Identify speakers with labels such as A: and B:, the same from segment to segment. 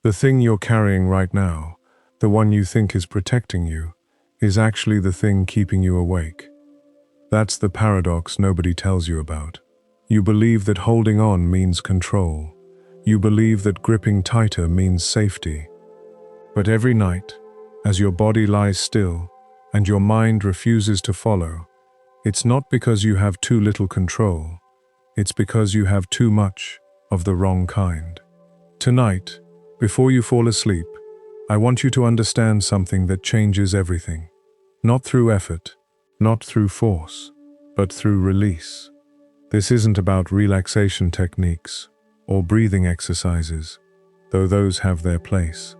A: The thing you're carrying right now, the one you think is protecting you, is actually the thing keeping you awake. That's the paradox nobody tells you about. You believe that holding on means control. You believe that gripping tighter means safety. But every night, as your body lies still and your mind refuses to follow, it's not because you have too little control. It's because you have too much of the wrong kind. Tonight, before you fall asleep, I want you to understand something that changes everything. Not through effort, not through force, but through release. This isn't about relaxation techniques or breathing exercises, though those have their place.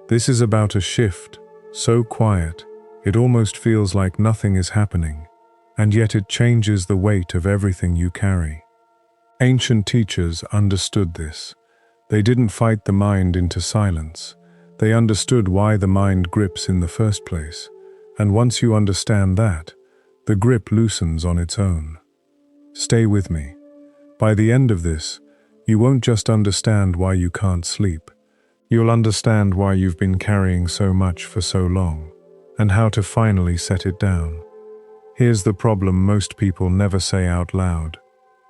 A: This is about a shift, so quiet, it almost feels like nothing is happening, and yet it changes the weight of everything you carry. Ancient teachers understood this. They didn't fight the mind into silence. They understood why the mind grips in the first place, and once you understand that, the grip loosens on its own. Stay with me. By the end of this, you won't just understand why you can't sleep. You'll understand why you've been carrying so much for so long, and how to finally set it down. Here's the problem most people never say out loud.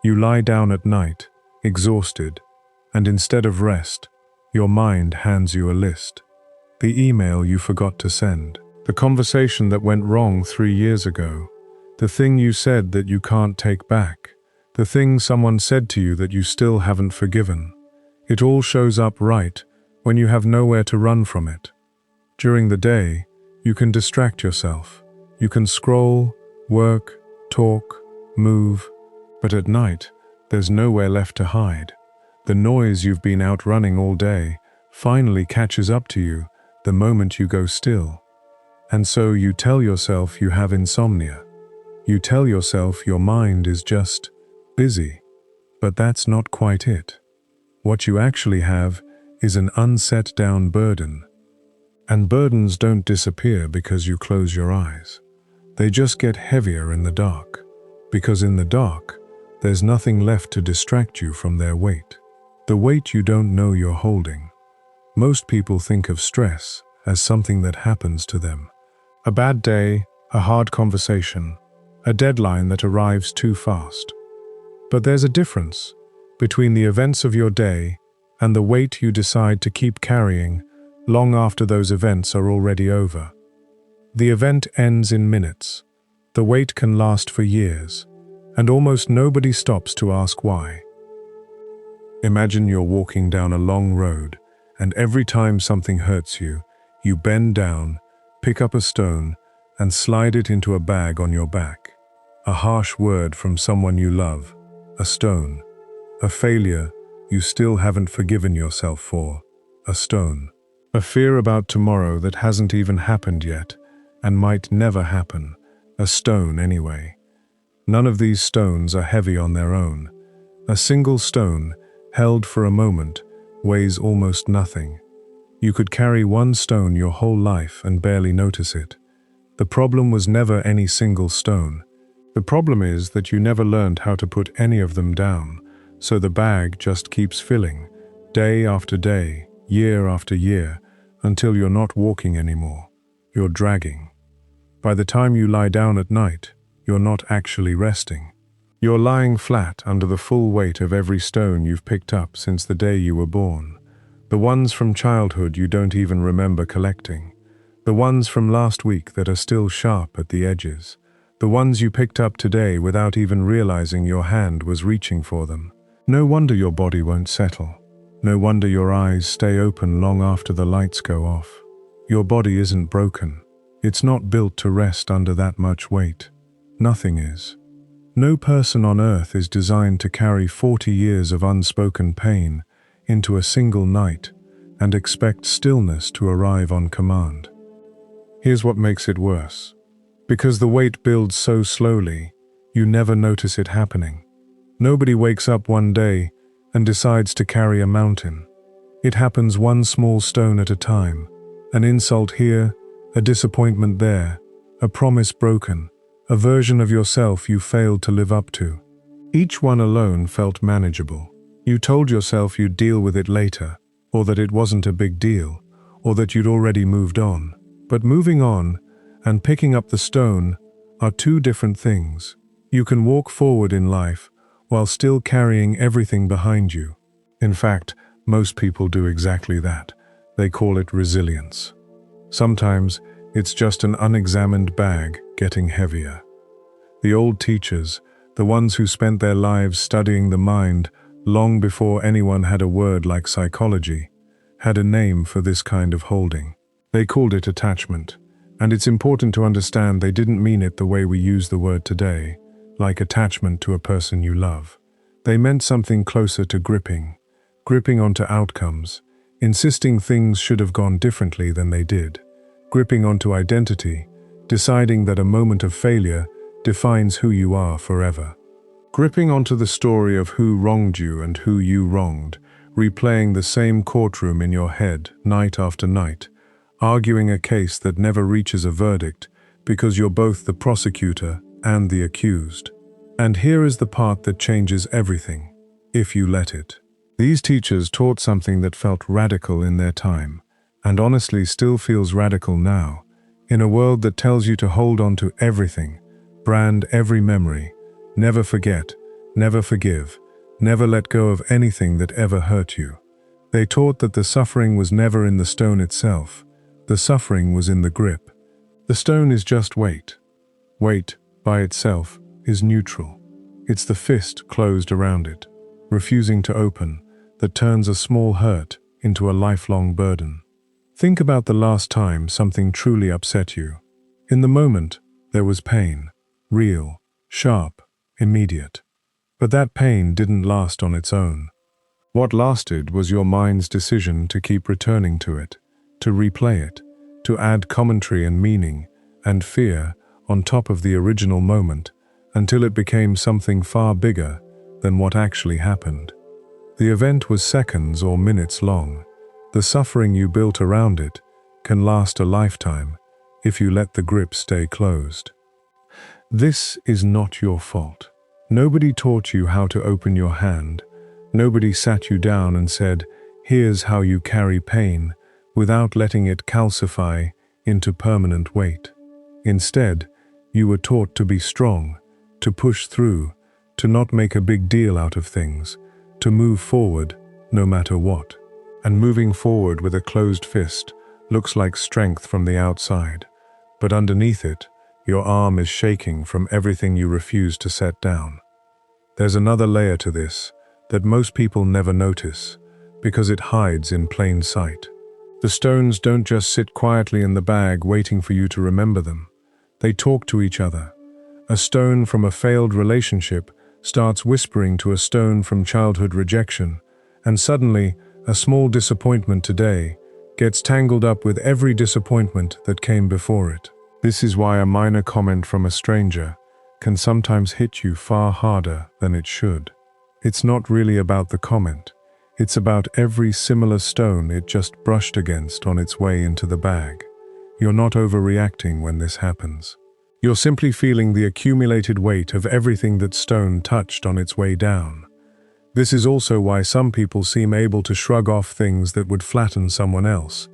A: You lie down at night, exhausted, and instead of rest, your mind hands you a list. The email you forgot to send, the conversation that went wrong 3 years ago, the thing you said that you can't take back, the thing someone said to you that you still haven't forgiven. It all shows up right when you have nowhere to run from it. During the day, you can distract yourself. You can scroll, work, talk, move, but at night, there's nowhere left to hide. The noise you've been out running all day finally catches up to you the moment you go still. And so you tell yourself you have insomnia. You tell yourself your mind is just busy. But that's not quite it. What you actually have is an unset down burden. And burdens don't disappear because you close your eyes. They just get heavier in the dark. Because in the dark, there's nothing left to distract you from their weight. The weight you don't know you're holding. Most people think of stress as something that happens to them. A bad day, a hard conversation, a deadline that arrives too fast. But there's a difference between the events of your day and the weight you decide to keep carrying long after those events are already over. The event ends in minutes. The weight can last for years, and almost nobody stops to ask why. Imagine you're walking down a long road, and every time something hurts you, you bend down, pick up a stone, and slide it into a bag on your back. A harsh word from someone you love, a stone. A failure you still haven't forgiven yourself for, a stone. A fear about tomorrow that hasn't even happened yet, and might never happen, a stone anyway. None of these stones are heavy on their own. A single stone, held for a moment, weighs almost nothing. You could carry one stone your whole life and barely notice it. The problem was never any single stone. The problem is that you never learned how to put any of them down, so the bag just keeps filling, day after day, year after year, until you're not walking anymore. You're dragging. By the time you lie down at night, you're not actually resting. You're lying flat under the full weight of every stone you've picked up since the day you were born. The ones from childhood you don't even remember collecting. The ones from last week that are still sharp at the edges. The ones you picked up today without even realizing your hand was reaching for them. No wonder your body won't settle. No wonder your eyes stay open long after the lights go off. Your body isn't broken. It's not built to rest under that much weight. Nothing is. No person on earth is designed to carry 40 years of unspoken pain into a single night and expect stillness to arrive on command. Here's what makes it worse. Because the weight builds so slowly, you never notice it happening. Nobody wakes up one day and decides to carry a mountain. It happens one small stone at a time. An insult here, a disappointment there, a promise broken, a version of yourself you failed to live up to. Each one alone felt manageable. You told yourself you'd deal with it later, or that it wasn't a big deal, or that you'd already moved on. But moving on and picking up the stone are two different things. You can walk forward in life while still carrying everything behind you. In fact, most people do exactly that. They call it resilience. Sometimes it's just an unexamined bag getting heavier. The old teachers, the ones who spent their lives studying the mind long before anyone had a word like psychology, had a name for this kind of holding. They called it attachment, and it's important to understand they didn't mean it the way we use the word today, like attachment to a person you love. They meant something closer to gripping onto outcomes, insisting things should have gone differently than they did, gripping onto identity, deciding that a moment of failure defines who you are forever. Gripping onto the story of who wronged you and who you wronged, replaying the same courtroom in your head night after night, arguing a case that never reaches a verdict because you're both the prosecutor and the accused. And here is the part that changes everything, if you let it. These teachers taught something that felt radical in their time, and honestly still feels radical now, in a world that tells you to hold on to everything, brand every memory, never forget, never forgive, never let go of anything that ever hurt you. They taught that the suffering was never in the stone itself. The suffering was in the grip. The stone is just weight. Weight, by itself, is neutral. It's the fist closed around it, refusing to open, that turns a small hurt into a lifelong burden. Think about the last time something truly upset you. In the moment, there was pain, real, sharp, immediate. But that pain didn't last on its own. What lasted was your mind's decision to keep returning to it, to replay it, to add commentary and meaning and fear on top of the original moment until it became something far bigger than what actually happened. The event was seconds or minutes long. The suffering you built around it can last a lifetime if you let the grip stay closed. This is not your fault. Nobody taught you how to open your hand. Nobody sat you down and said, "Here's how you carry pain," without letting it calcify into permanent weight. Instead, you were taught to be strong, to push through, to not make a big deal out of things, to move forward no matter what. And moving forward with a closed fist looks like strength from the outside, but underneath it, your arm is shaking from everything you refuse to set down. There's another layer to this that most people never notice because it hides in plain sight. The stones don't just sit quietly in the bag waiting for you to remember them. They talk to each other. A stone from a failed relationship starts whispering to a stone from childhood rejection, and suddenly, a small disappointment today gets tangled up with every disappointment that came before it. This is why a minor comment from a stranger can sometimes hit you far harder than it should. It's not really about the comment. It's about every similar stone it just brushed against on its way into the bag. You're not overreacting when this happens. You're simply feeling the accumulated weight of everything that stone touched on its way down. This is also why some people seem able to shrug off things that would flatten someone else,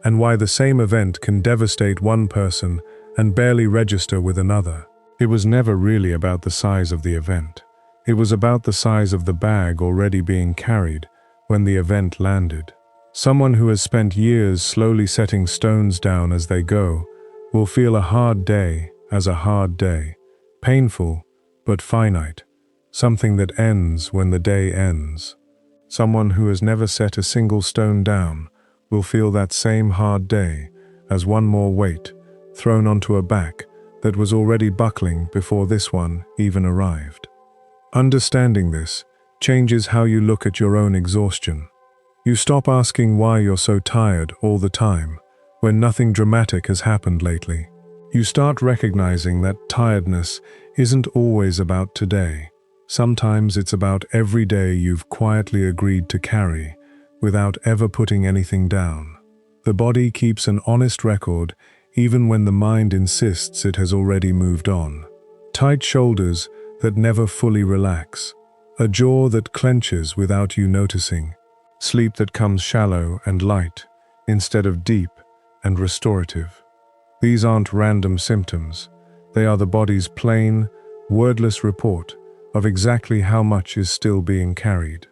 A: and why the same event can devastate one person and barely register with another. It was never really about the size of the event. It was about the size of the bag already being carried when the event landed. Someone who has spent years slowly setting stones down as they go will feel a hard day as a hard day, painful but finite, something that ends when the day ends. Someone who has never set a single stone down will feel that same hard day as one more weight thrown onto a back that was already buckling before this one even arrived. Understanding this changes how you look at your own exhaustion. You stop asking why you're so tired all the time when nothing dramatic has happened lately. You start recognizing that tiredness isn't always about today. Sometimes it's about every day you've quietly agreed to carry without ever putting anything down. The body keeps an honest record even when the mind insists it has already moved on. Tight shoulders that never fully relax. A jaw that clenches without you noticing. sleep that comes shallow and light instead of deep and restorative. These aren't random symptoms. They are the body's plain, wordless report of exactly how much is still being carried.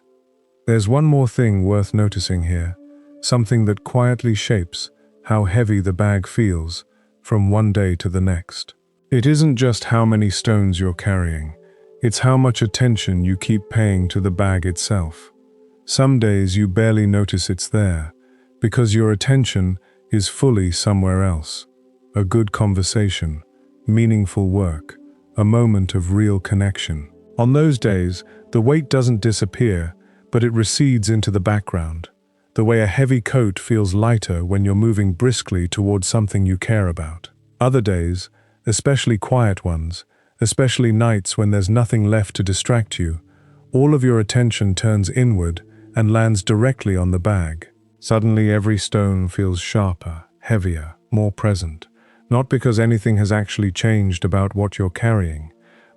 A: There's one more thing worth noticing here, something that quietly shapes how heavy the bag feels from one day to the next. It isn't just how many stones you're carrying, it's how much attention you keep paying to the bag itself. Some days you barely notice it's there, because your attention is fully somewhere else. A good conversation, meaningful work, a moment of real connection. On those days, the weight doesn't disappear, but it recedes into the background, the way a heavy coat feels lighter when you're moving briskly towards something you care about. Other days, especially quiet ones, especially nights when there's nothing left to distract you, all of your attention turns inward and lands directly on the bag. Suddenly every stone feels sharper, heavier, more present, not because anything has actually changed about what you're carrying,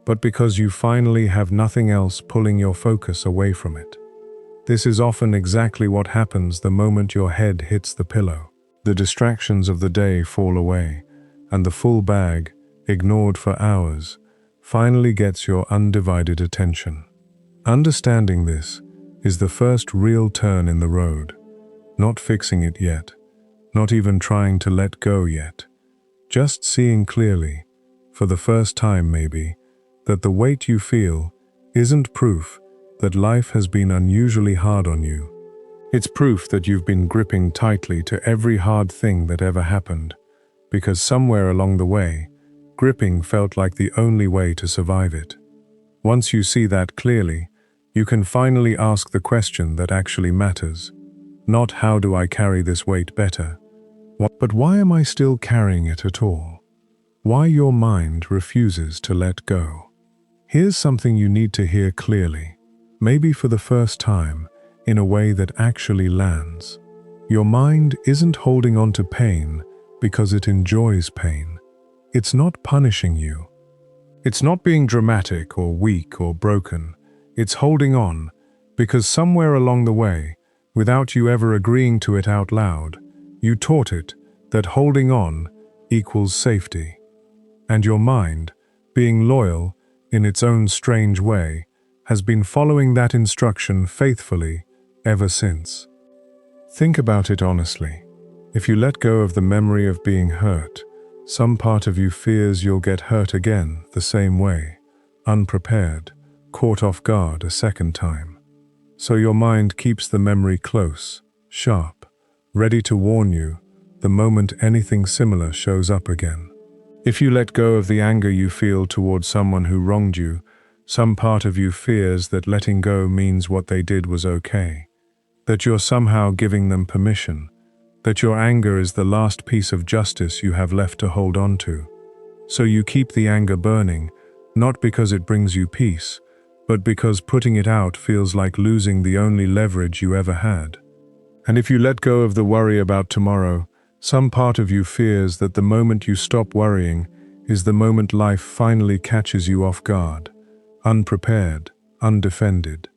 A: but because you finally have nothing else pulling your focus away from it. This is often exactly what happens the moment your head hits the pillow. The distractions of the day fall away, and the full bag, ignored for hours, finally gets your undivided attention. Understanding this is the first real turn in the road. Not fixing it yet, not even trying to let go yet. Just seeing clearly, for the first time maybe, that the weight you feel isn't proof that life has been unusually hard on you. It's proof that you've been gripping tightly to every hard thing that ever happened, because somewhere along the way, gripping felt like the only way to survive it. Once you see that clearly, you can finally ask the question that actually matters. Not how do I carry this weight better, but why am I still carrying it at all? Why your mind refuses to let go. Here's something you need to hear clearly, maybe for the first time, in a way that actually lands. Your mind isn't holding on to pain because it enjoys pain. It's not punishing you. It's not being dramatic or weak or broken. It's holding on because somewhere along the way, without you ever agreeing to it out loud, you taught it that holding on equals safety. And your mind, being loyal in its own strange way, has been following that instruction faithfully ever since. Think about it honestly. If you let go of the memory of being hurt, some part of you fears you'll get hurt again the same way, unprepared, caught off guard a second time. So your mind keeps the memory close, sharp, ready to warn you the moment anything similar shows up again. If you let go of the anger you feel towards someone who wronged you, some part of you fears that letting go means what they did was okay, that you're somehow giving them permission, that your anger is the last piece of justice you have left to hold on to. So you keep the anger burning, not because it brings you peace, but because putting it out feels like losing the only leverage you ever had. And if you let go of the worry about tomorrow, some part of you fears that the moment you stop worrying is the moment life finally catches you off guard, unprepared, undefended.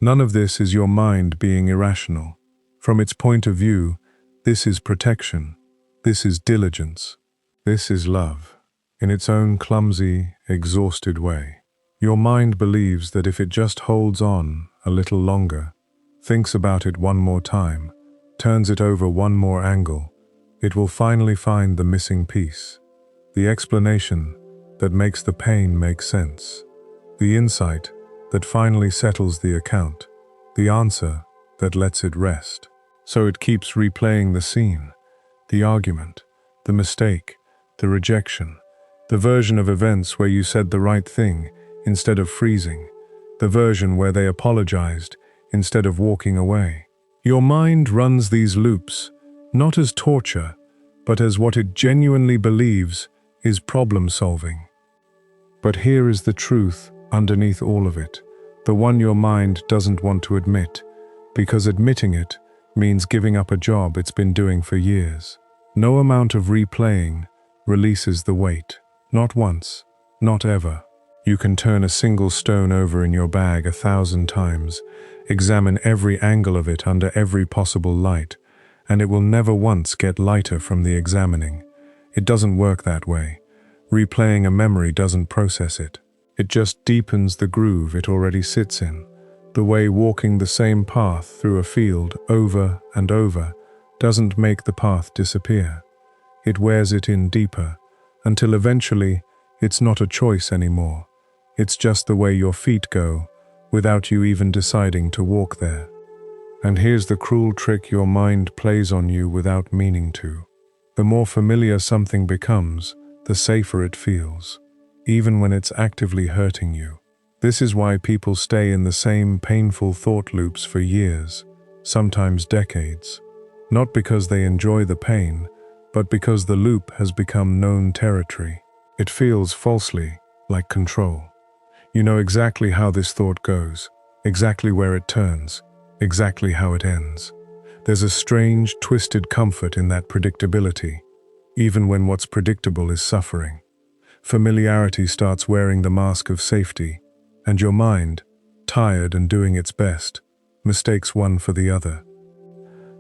A: None of this is your mind being irrational. From its point of view, this is protection. This is diligence. This is love, in its own clumsy, exhausted way. Your mind believes that if it just holds on a little longer, thinks about it one more time, turns it over one more angle, it will finally find the missing piece, the explanation that makes the pain make sense, the insight that finally settles the account, the answer that lets it rest. So it keeps replaying the scene, the argument, the mistake, the rejection, the version of events where you said the right thing instead of freezing, the version where they apologized instead of walking away. Your mind runs these loops, not as torture, but as what it genuinely believes is problem solving. But here is the truth underneath all of it, the one your mind doesn't want to admit, because admitting it means giving up a job it's been doing for years. No amount of replaying releases the weight. Not once, not ever. You can turn a single stone over in your bag 1,000 times, examine every angle of it under every possible light, and it will never once get lighter from the examining. It doesn't work that way. Replaying a memory doesn't process it. It just deepens the groove it already sits in. The way walking the same path through a field over and over doesn't make the path disappear. It wears it in deeper, until eventually it's not a choice anymore. It's just the way your feet go, without you even deciding to walk there. And here's the cruel trick your mind plays on you without meaning to. The more familiar something becomes, the safer it feels, even when it's actively hurting you. This is why people stay in the same painful thought loops for years, sometimes decades. Not because they enjoy the pain, but because the loop has become known territory. It feels falsely like control. You know exactly how this thought goes, exactly where it turns, exactly how it ends. There's a strange, twisted comfort in that predictability, even when what's predictable is suffering. Familiarity starts wearing the mask of safety, and your mind, tired and doing its best, mistakes one for the other.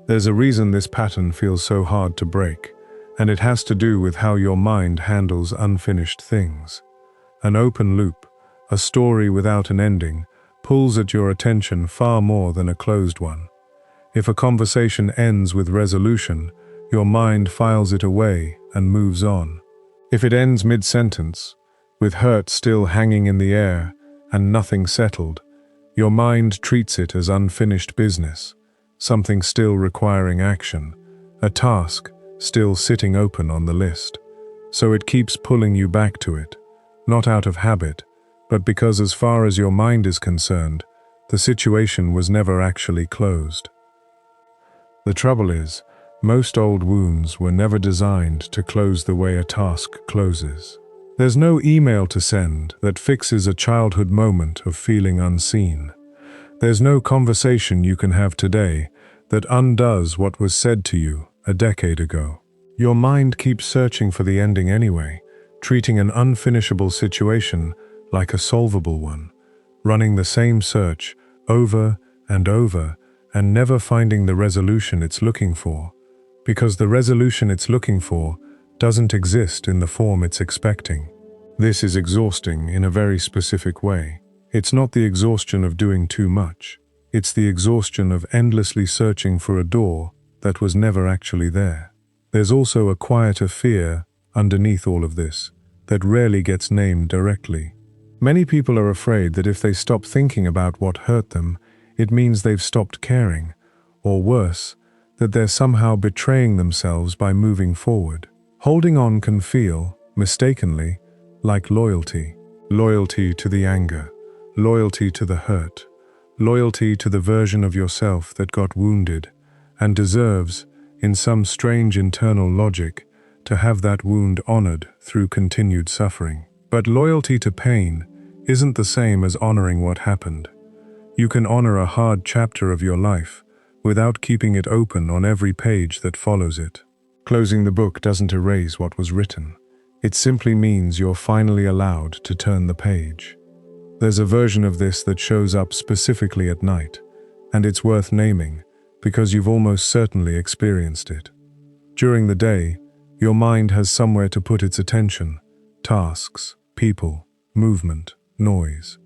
A: There's a reason this pattern feels so hard to break, and it has to do with how your mind handles unfinished things. An open loop, a story without an ending, pulls at your attention far more than a closed one. If a conversation ends with resolution, your mind files it away and moves on. If it ends mid-sentence, with hurt still hanging in the air and nothing settled, your mind treats it as unfinished business, something still requiring action, a task still sitting open on the list. So it keeps pulling you back to it, not out of habit, but because as far as your mind is concerned, the situation was never actually closed. The trouble is, most old wounds were never designed to close the way a task closes. There's no email to send that fixes a childhood moment of feeling unseen. There's no conversation you can have today that undoes what was said to you a decade ago. Your mind keeps searching for the ending anyway, treating an unfinishable situation like a solvable one, running the same search over and over and never finding the resolution it's looking for, because the resolution it's looking for doesn't exist in the form it's expecting. This is exhausting in a very specific way. It's not the exhaustion of doing too much. It's the exhaustion of endlessly searching for a door that was never actually there. There's also a quieter fear underneath all of this that rarely gets named directly. Many people are afraid that if they stop thinking about what hurt them, it means they've stopped caring, or worse, that they're somehow betraying themselves by moving forward. Holding on can feel, mistakenly, like loyalty. Loyalty to the anger, loyalty to the hurt, loyalty to the version of yourself that got wounded and deserves, in some strange internal logic, to have that wound honored through continued suffering. But loyalty to pain isn't the same as honoring what happened. You can honor a hard chapter of your life without keeping it open on every page that follows it. Closing the book doesn't erase what was written. It simply means you're finally allowed to turn the page. There's a version of this that shows up specifically at night, and it's worth naming because you've almost certainly experienced it. During the day, your mind has somewhere to put its attention: tasks, people, movement, noise.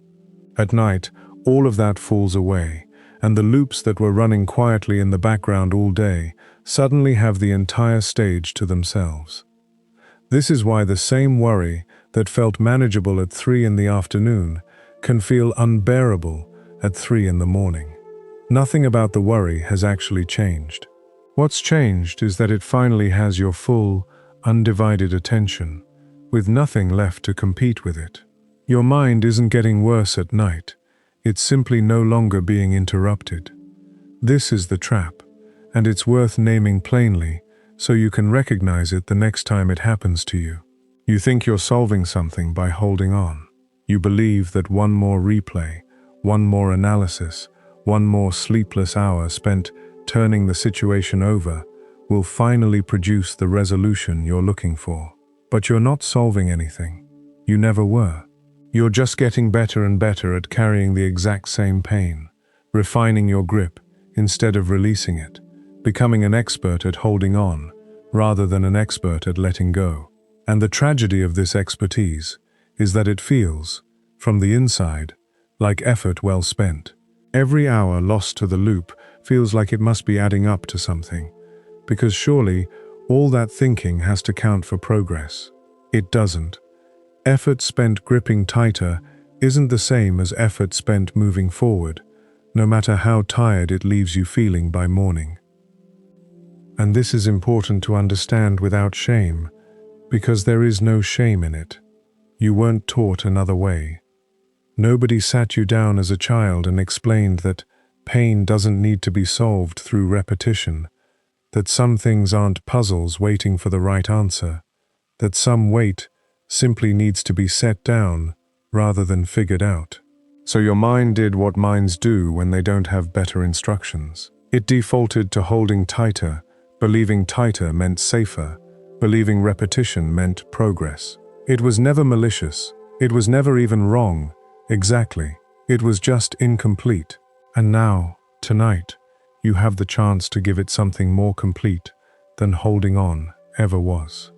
A: At night, all of that falls away, and the loops that were running quietly in the background all day suddenly have the entire stage to themselves. This is why the same worry that felt manageable at 3 in the afternoon can feel unbearable at 3 in the morning. Nothing about the worry has actually changed. What's changed is that it finally has your full, undivided attention, with nothing left to compete with it. Your mind isn't getting worse at night. It's simply no longer being interrupted. This is the trap, and it's worth naming plainly so you can recognize it the next time it happens to you. You think you're solving something by holding on. You believe that one more replay, one more analysis, one more sleepless hour spent turning the situation over will finally produce the resolution you're looking for. But you're not solving anything. You never were. You're just getting better and better at carrying the exact same pain, refining your grip instead of releasing it, becoming an expert at holding on rather than an expert at letting go. And the tragedy of this expertise is that it feels, from the inside, like effort well spent. Every hour lost to the loop feels like it must be adding up to something, because surely all that thinking has to count for progress. It doesn't. Effort spent gripping tighter isn't the same as effort spent moving forward, no matter how tired it leaves you feeling by morning. And this is important to understand without shame, because there is no shame in it. You weren't taught another way. Nobody sat you down as a child and explained that pain doesn't need to be solved through repetition, that some things aren't puzzles waiting for the right answer, that some weight simply needs to be set down rather than figured out. So your mind did what minds do when they don't have better instructions. It defaulted to holding tighter, believing tighter meant safer, believing repetition meant progress. It was never malicious. It was never even wrong. Exactly. It was just incomplete. And now, tonight, you have the chance to give it something more complete than holding on ever was.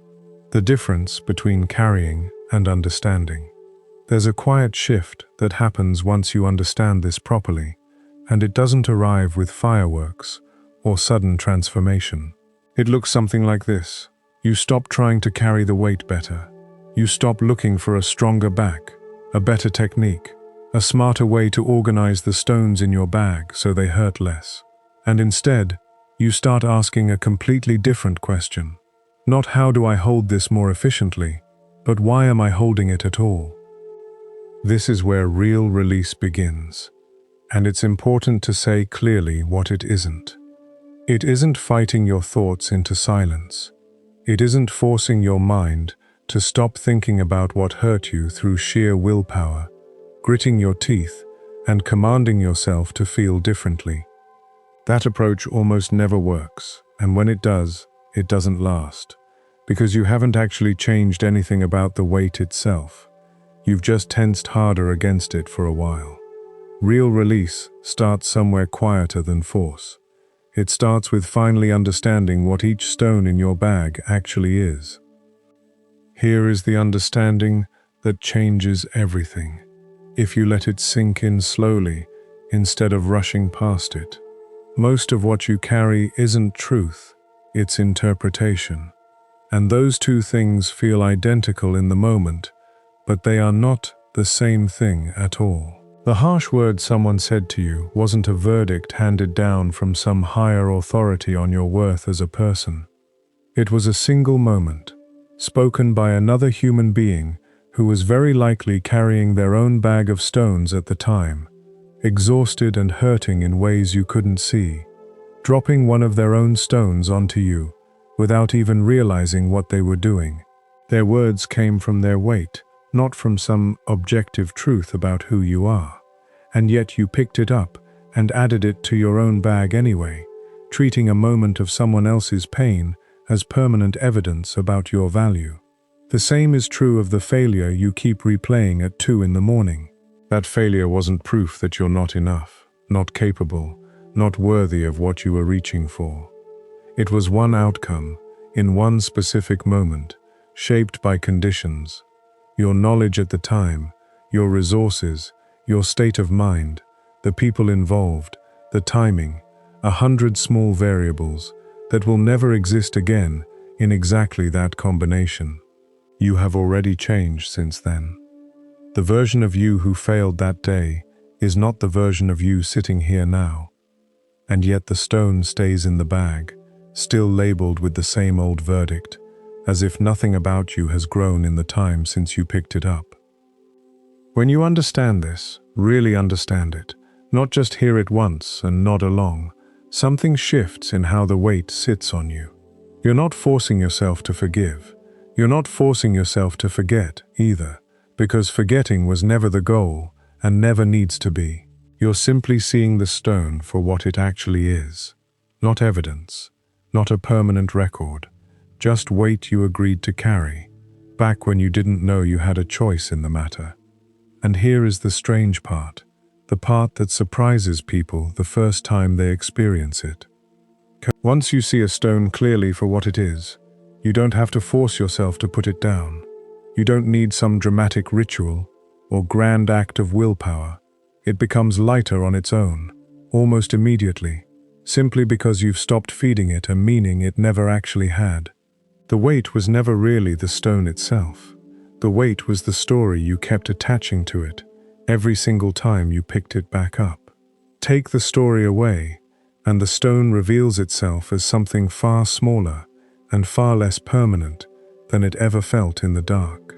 A: The difference between carrying and understanding. There's a quiet shift that happens once you understand this properly, and it doesn't arrive with fireworks or sudden transformation. It looks something like this. You stop trying to carry the weight better. You stop looking for a stronger back, a better technique, a smarter way to organize the stones in your bag so they hurt less. And instead, you start asking a completely different question. Not how do I hold this more efficiently, but why am I holding it at all? This is where real release begins. And it's important to say clearly what it isn't. It isn't fighting your thoughts into silence. It isn't forcing your mind to stop thinking about what hurt you through sheer willpower, gritting your teeth, and commanding yourself to feel differently. That approach almost never works, and when it does, it doesn't last, because you haven't actually changed anything about the weight itself. You've just tensed harder against it for a while. Real release starts somewhere quieter than force. It starts with finally understanding what each stone in your bag actually is. Here is the understanding that changes everything, if you let it sink in slowly instead of rushing past it. Most of what you carry isn't truth, it's interpretation. And those two things feel identical in the moment, but they are not the same thing at all. The harsh word someone said to you wasn't a verdict handed down from some higher authority on your worth as a person. It was a single moment, spoken by another human being who was very likely carrying their own bag of stones at the time, exhausted and hurting in ways you couldn't see, dropping one of their own stones onto you without even realizing what they were doing. Their words came from their weight, not from some objective truth about who you are. And yet you picked it up and added it to your own bag anyway, treating a moment of someone else's pain as permanent evidence about your value. The same is true of the failure you keep replaying at 2 in the morning. That failure wasn't proof that you're not enough, not capable, not worthy of what you were reaching for. It was one outcome, in one specific moment, shaped by conditions. Your knowledge at the time, your resources, your state of mind, the people involved, the timing, 100 small variables that will never exist again in exactly that combination. You have already changed since then. The version of you who failed that day is not the version of you sitting here now. And yet the stone stays in the bag, still labeled with the same old verdict, as if nothing about you has grown in the time since you picked it up. When you understand this, really understand it, not just hear it once and nod along, something shifts in how the weight sits on you. You're not forcing yourself to forgive. You're not forcing yourself to forget either, because forgetting was never the goal and never needs to be. You're simply seeing the stone for what it actually is. Not evidence, not a permanent record, just weight you agreed to carry, back when you didn't know you had a choice in the matter. And here is the strange part. the part that surprises people the first time they experience it. Once you see a stone clearly for what it is, you don't have to force yourself to put it down. You don't need some dramatic ritual or grand act of willpower. It becomes lighter on its own, almost immediately, simply because you've stopped feeding it a meaning it never actually had. The weight was never really the stone itself. The weight was the story you kept attaching to it every single time you picked it back up. Take the story away, and the stone reveals itself as something far smaller and far less permanent than it ever felt in the dark.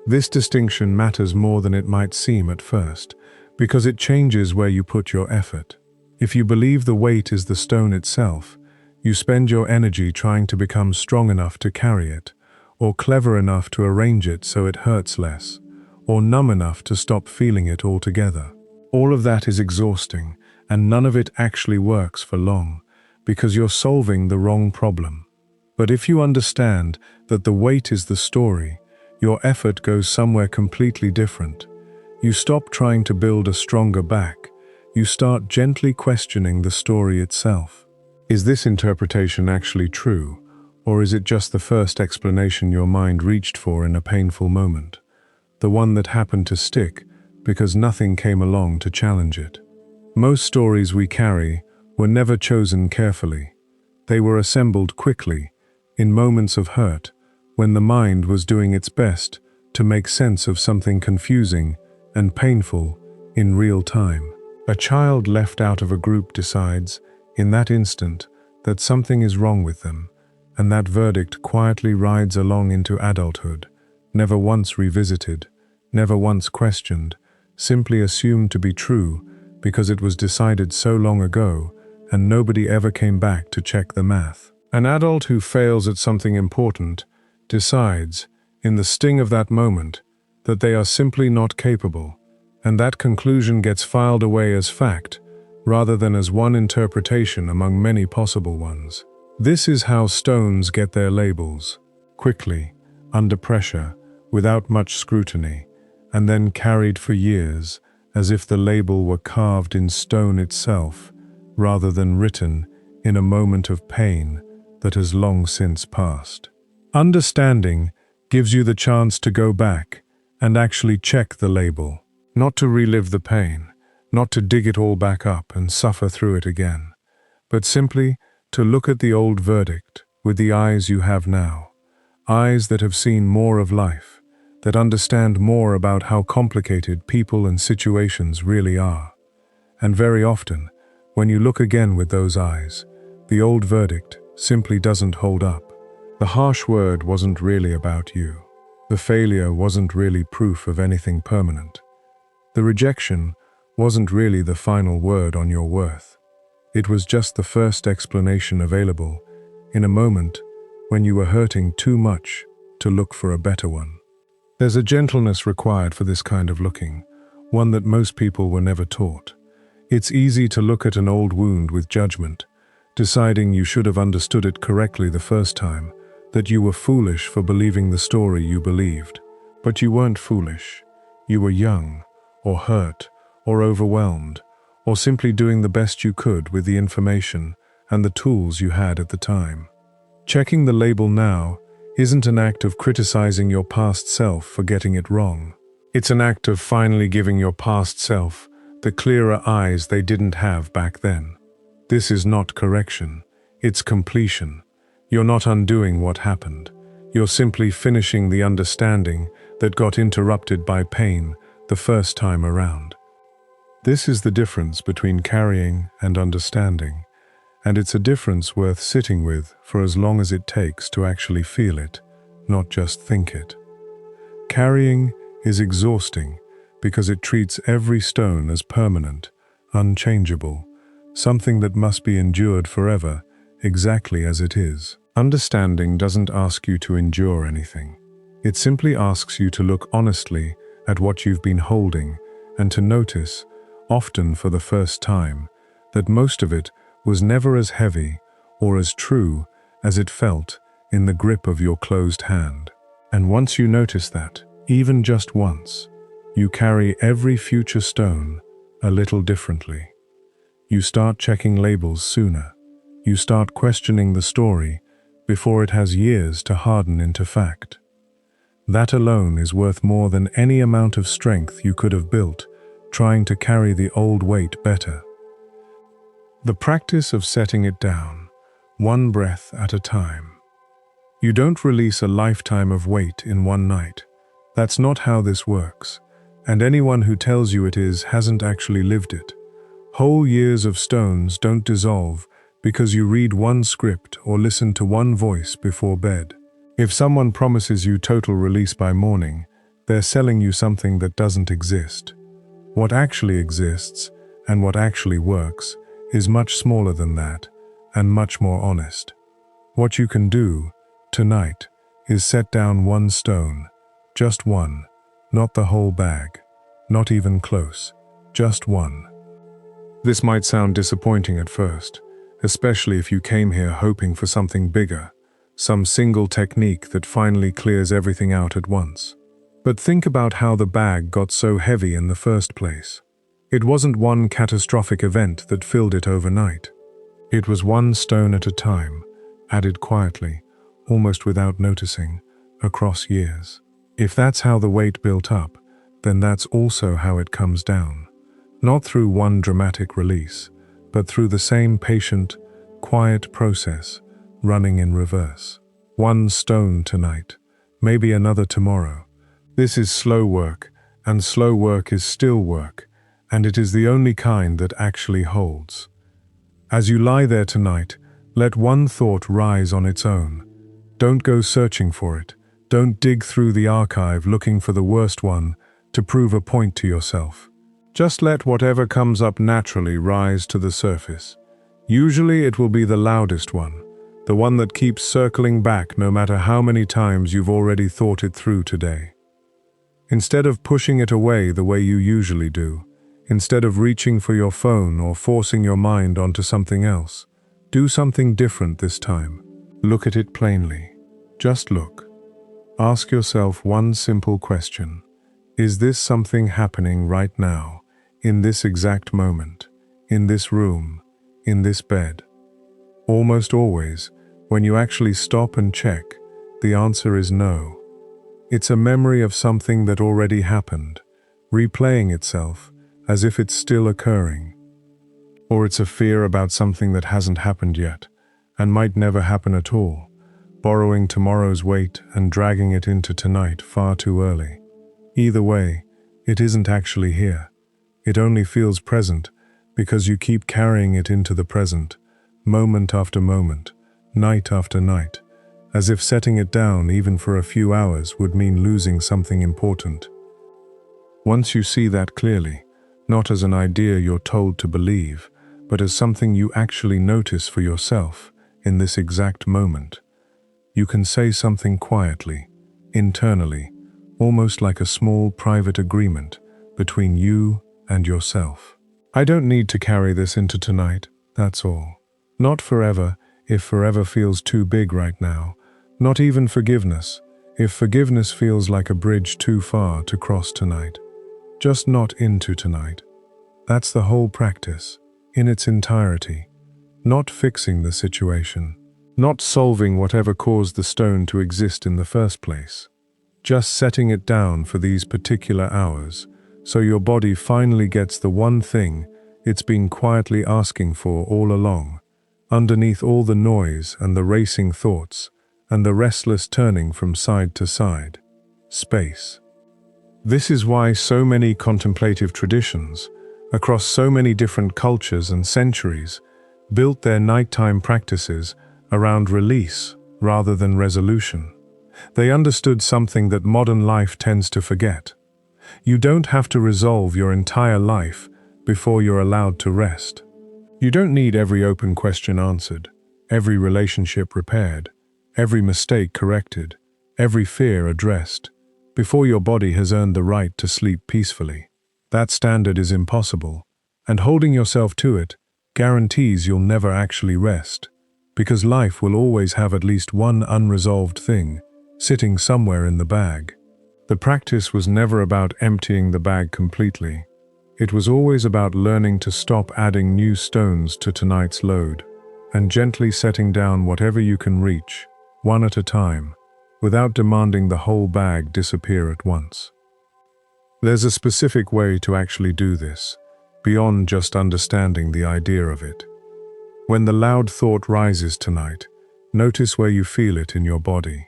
A: This distinction matters more than it might seem at first, because it changes where you put your effort. If you believe the weight is the stone itself, you spend your energy trying to become strong enough to carry it, or clever enough to arrange it so it hurts less, or numb enough to stop feeling it altogether. All of that is exhausting, and none of it actually works for long, because you're solving the wrong problem. But if you understand that the weight is the story, your effort goes somewhere completely different. You stop trying to build a stronger back. You start gently questioning the story itself. Is this interpretation actually true, or is it just the first explanation your mind reached for in a painful moment? The one that happened to stick because nothing came along to challenge it. Most stories we carry were never chosen carefully. They were assembled quickly, in moments of hurt, when the mind was doing its best to make sense of something confusing and painful in real time. A child left out of a group decides, in that instant, that something is wrong with them, and that verdict quietly rides along into adulthood, never once revisited, never once questioned, simply assumed to be true because it was decided so long ago and nobody ever came back to check the math. An adult who fails at something important decides, in the sting of that moment, that they are simply not capable, and that conclusion gets filed away as fact, rather than as one interpretation among many possible ones. This is how stones get their labels, quickly, under pressure, without much scrutiny, and then carried for years, as if the label were carved in stone itself, rather than written in a moment of pain that has long since passed. Understanding gives you the chance to go back and actually check the label, not to relive the pain, not to dig it all back up and suffer through it again, but simply to look at the old verdict with the eyes you have now, eyes that have seen more of life, that understand more about how complicated people and situations really are. And very often, when you look again with those eyes, the old verdict simply doesn't hold up. The harsh word wasn't really about you. The failure wasn't really proof of anything permanent. The rejection wasn't really the final word on your worth. It was just the first explanation available in a moment when you were hurting too much to look for a better one. There's a gentleness required for this kind of looking, one that most people were never taught. It's easy to look at an old wound with judgment, deciding you should have understood it correctly the first time, that you were foolish for believing the story you believed. But you weren't foolish. You were young, or hurt, or overwhelmed, or simply doing the best you could with the information and the tools you had at the time. Checking the label now isn't an act of criticizing your past self for getting it wrong. It's an act of finally giving your past self the clearer eyes they didn't have back then. This is not correction, it's completion. You're not undoing what happened. You're simply finishing the understanding that got interrupted by pain the first time around. This is the difference between carrying and understanding, and it's a difference worth sitting with for as long as it takes to actually feel it, not just think it. Carrying is exhausting because it treats every stone as permanent, unchangeable, something that must be endured forever, exactly as it is. Understanding doesn't ask you to endure anything. It simply asks you to look honestly at what you've been holding and to notice, often for the first time, that most of it was never as heavy or as true as it felt in the grip of your closed hand. And once you notice that, even just once, you carry every future stone a little differently. You start checking labels sooner. You start questioning the story before it has years to harden into fact. That alone is worth more than any amount of strength you could have built trying to carry the old weight better. The practice of setting it down, one breath at a time. You don't release a lifetime of weight in one night. That's not how this works, and anyone who tells you it is hasn't actually lived it. Whole years of stones don't dissolve because you read one script or listen to one voice before bed. If someone promises you total release by morning, they're selling you something that doesn't exist. What actually exists, and what actually works, is much smaller than that, and much more honest. What you can do, tonight, is set down one stone, just one, not the whole bag, not even close, just one. This might sound disappointing at first, especially if you came here hoping for something bigger, some single technique that finally clears everything out at once. But think about how the bag got so heavy in the first place. It wasn't one catastrophic event that filled it overnight. It was one stone at a time, added quietly, almost without noticing, across years. If that's how the weight built up, then that's also how it comes down. Not through one dramatic release, but through the same patient, quiet process, running in reverse. One stone tonight, maybe another tomorrow. This is slow work, and slow work is still work, and it is the only kind that actually holds. As you lie there tonight, let one thought rise on its own. Don't go searching for it. Don't dig through the archive looking for the worst one to prove a point to yourself. Just let whatever comes up naturally rise to the surface. Usually it will be the loudest one, the one that keeps circling back no matter how many times you've already thought it through today. Instead of pushing it away the way you usually do, instead of reaching for your phone or forcing your mind onto something else, do something different this time. Look at it plainly. Just look. Ask yourself one simple question. Is this something happening right now, in this exact moment, in this room, in this bed? Almost always, when you actually stop and check, the answer is no. It's a memory of something that already happened, replaying itself as if it's still occurring. Or it's a fear about something that hasn't happened yet, and might never happen at all, borrowing tomorrow's weight and dragging it into tonight far too early. Either way, it isn't actually here. It only feels present because you keep carrying it into the present, moment after moment, night after night, as if setting it down even for a few hours would mean losing something important. Once you see that clearly, not as an idea you're told to believe, but as something you actually notice for yourself in this exact moment, you can say something quietly, internally, almost like a small private agreement between you and yourself. I don't need to carry this into tonight, that's all. Not forever, if forever feels too big right now. Not even forgiveness, if forgiveness feels like a bridge too far to cross tonight. Just not into tonight. That's the whole practice, in its entirety. Not fixing the situation. Not solving whatever caused the stone to exist in the first place. Just setting it down for these particular hours, so your body finally gets the one thing it's been quietly asking for all along, underneath all the noise and the racing thoughts, and the restless turning from side to side. Space. This is why so many contemplative traditions, across so many different cultures and centuries, built their nighttime practices around release rather than resolution. They understood something that modern life tends to forget. You don't have to resolve your entire life before you're allowed to rest. You don't need every open question answered, every relationship repaired, every mistake corrected, every fear addressed, before your body has earned the right to sleep peacefully. That standard is impossible, and holding yourself to it guarantees you'll never actually rest, because life will always have at least one unresolved thing sitting somewhere in the bag. The practice was never about emptying the bag completely. It was always about learning to stop adding new stones to tonight's load, and gently setting down whatever you can reach, one at a time, without demanding the whole bag disappear at once. There's a specific way to actually do this, beyond just understanding the idea of it. When the loud thought rises tonight, notice where you feel it in your body.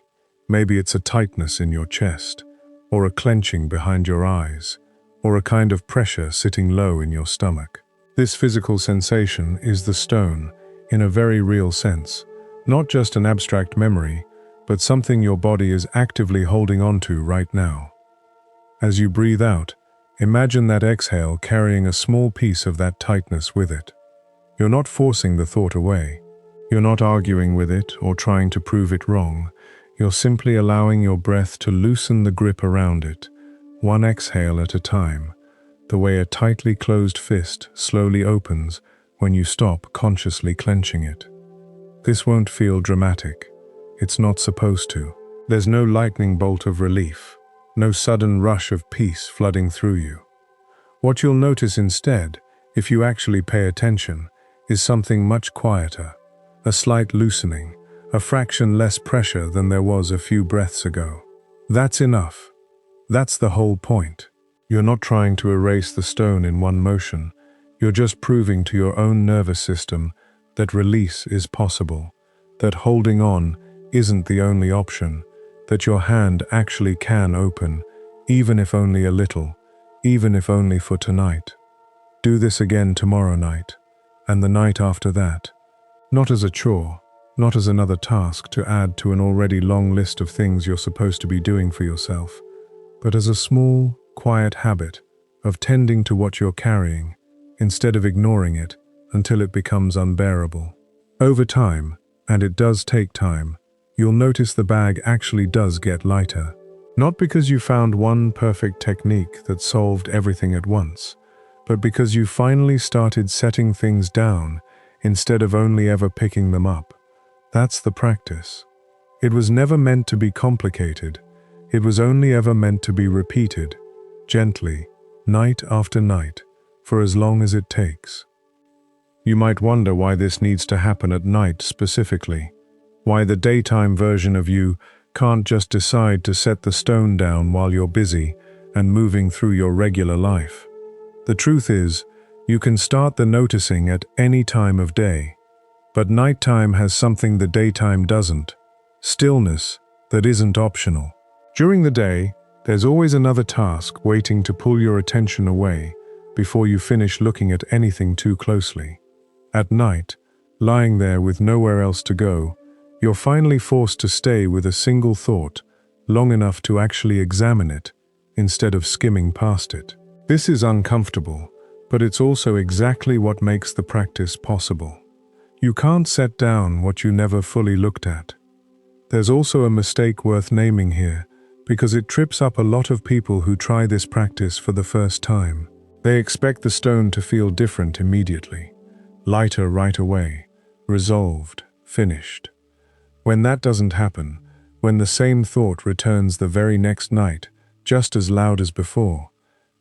A: Maybe it's a tightness in your chest, or a clenching behind your eyes, or a kind of pressure sitting low in your stomach. This physical sensation is the stone, in a very real sense, not just an abstract memory, but something your body is actively holding on to right now. As you breathe out, imagine that exhale carrying a small piece of that tightness with it. You're not forcing the thought away. You're not arguing with it or trying to prove it wrong. You're simply allowing your breath to loosen the grip around it, one exhale at a time, the way a tightly closed fist slowly opens when you stop consciously clenching it. This won't feel dramatic. It's not supposed to. There's no lightning bolt of relief, no sudden rush of peace flooding through you. What you'll notice instead, if you actually pay attention, is something much quieter, a slight loosening, a fraction less pressure than there was a few breaths ago. That's enough. That's the whole point. You're not trying to erase the stone in one motion. You're just proving to your own nervous system that release is possible, that holding on isn't the only option, that your hand actually can open, even if only a little, even if only for tonight. Do this again tomorrow night, and the night after that. Not as a chore, not as another task to add to an already long list of things you're supposed to be doing for yourself, but as a small, quiet habit of tending to what you're carrying, instead of ignoring it until it becomes unbearable. Over time, and it does take time, you'll notice the bag actually does get lighter. Not because you found one perfect technique that solved everything at once, but because you finally started setting things down instead of only ever picking them up. That's the practice. It was never meant to be complicated. It was only ever meant to be repeated, gently, night after night, for as long as it takes. You might wonder why this needs to happen at night specifically, why the daytime version of you can't just decide to set the stone down while you're busy and moving through your regular life. The truth is, you can start the noticing at any time of day, but nighttime has something the daytime doesn't: stillness that isn't optional. During the day, there's always another task waiting to pull your attention away before you finish looking at anything too closely. At night, lying there with nowhere else to go, you're finally forced to stay with a single thought long enough to actually examine it instead of skimming past it. This is uncomfortable, but it's also exactly what makes the practice possible. You can't set down what you never fully looked at. There's also a mistake worth naming here, because it trips up a lot of people who try this practice for the first time. They expect the stone to feel different immediately, lighter right away, resolved, finished. When that doesn't happen, when the same thought returns the very next night, just as loud as before,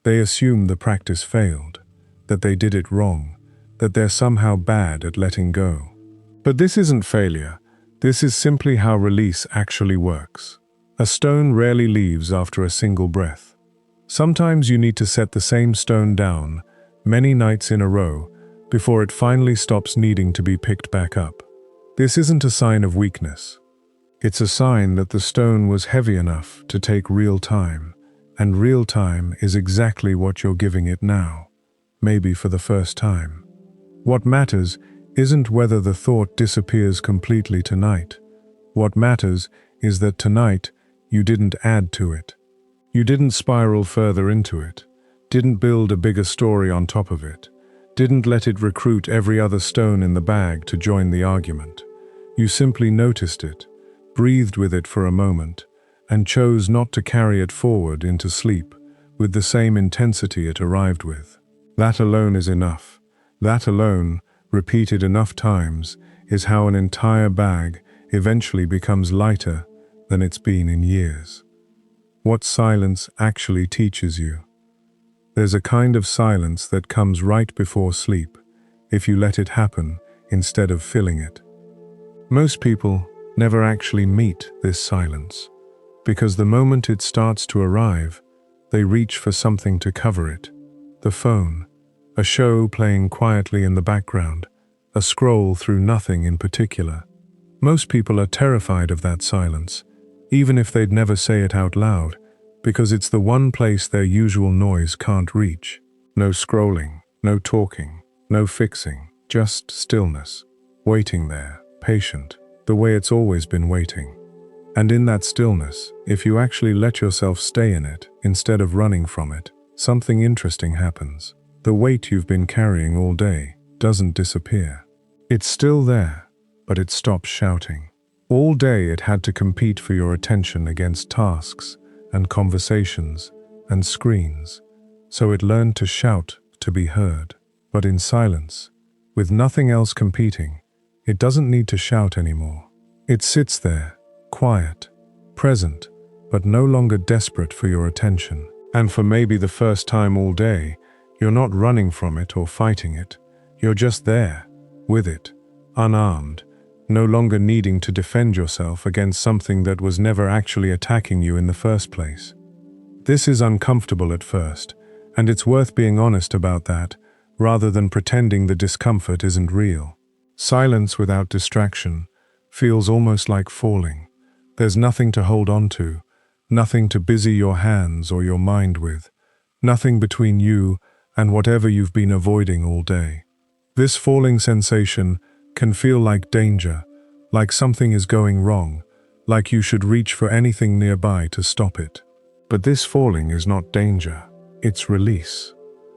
A: they assume the practice failed, that they did it wrong, that they're somehow bad at letting go. But this isn't failure. This is simply how release actually works. A stone rarely leaves after a single breath. Sometimes you need to set the same stone down many nights in a row before it finally stops needing to be picked back up. This isn't a sign of weakness. It's a sign that the stone was heavy enough to take real time, and real time is exactly what you're giving it now, maybe for the first time. What matters isn't whether the thought disappears completely tonight. What matters is that tonight you didn't add to it. You didn't spiral further into it, didn't build a bigger story on top of it, didn't let it recruit every other stone in the bag to join the argument. You simply noticed it, breathed with it for a moment, and chose not to carry it forward into sleep with the same intensity it arrived with. That alone is enough. That alone, repeated enough times, is how an entire bag eventually becomes lighter than it's been in years. What silence actually teaches you. There's a kind of silence that comes right before sleep, if you let it happen instead of filling it. Most people never actually meet this silence, because the moment it starts to arrive, they reach for something to cover it. The phone, a show playing quietly in the background, a scroll through nothing in particular. Most people are terrified of that silence, even if they'd never say it out loud, because it's the one place their usual noise can't reach. No scrolling, no talking, no fixing, just stillness, waiting there, patient, the way it's always been waiting. And in that stillness, if you actually let yourself stay in it, instead of running from it, something interesting happens. The weight you've been carrying all day doesn't disappear. It's still there, but it stops shouting. All day it had to compete for your attention against tasks and conversations and screens, so it learned to shout to be heard. But in silence, with nothing else competing, it doesn't need to shout anymore. It sits there, quiet, present, but no longer desperate for your attention. And for maybe the first time all day, you're not running from it or fighting it. You're just there, with it, unarmed, no longer needing to defend yourself against something that was never actually attacking you in the first place. This is uncomfortable at first, and it's worth being honest about that, rather than pretending the discomfort isn't real. Silence without distraction feels almost like falling. There's nothing to hold on to, nothing to busy your hands or your mind with, nothing between you and whatever you've been avoiding all day. This falling sensation can feel like danger, like something is going wrong, like you should reach for anything nearby to stop it. But this falling is not danger, it's release.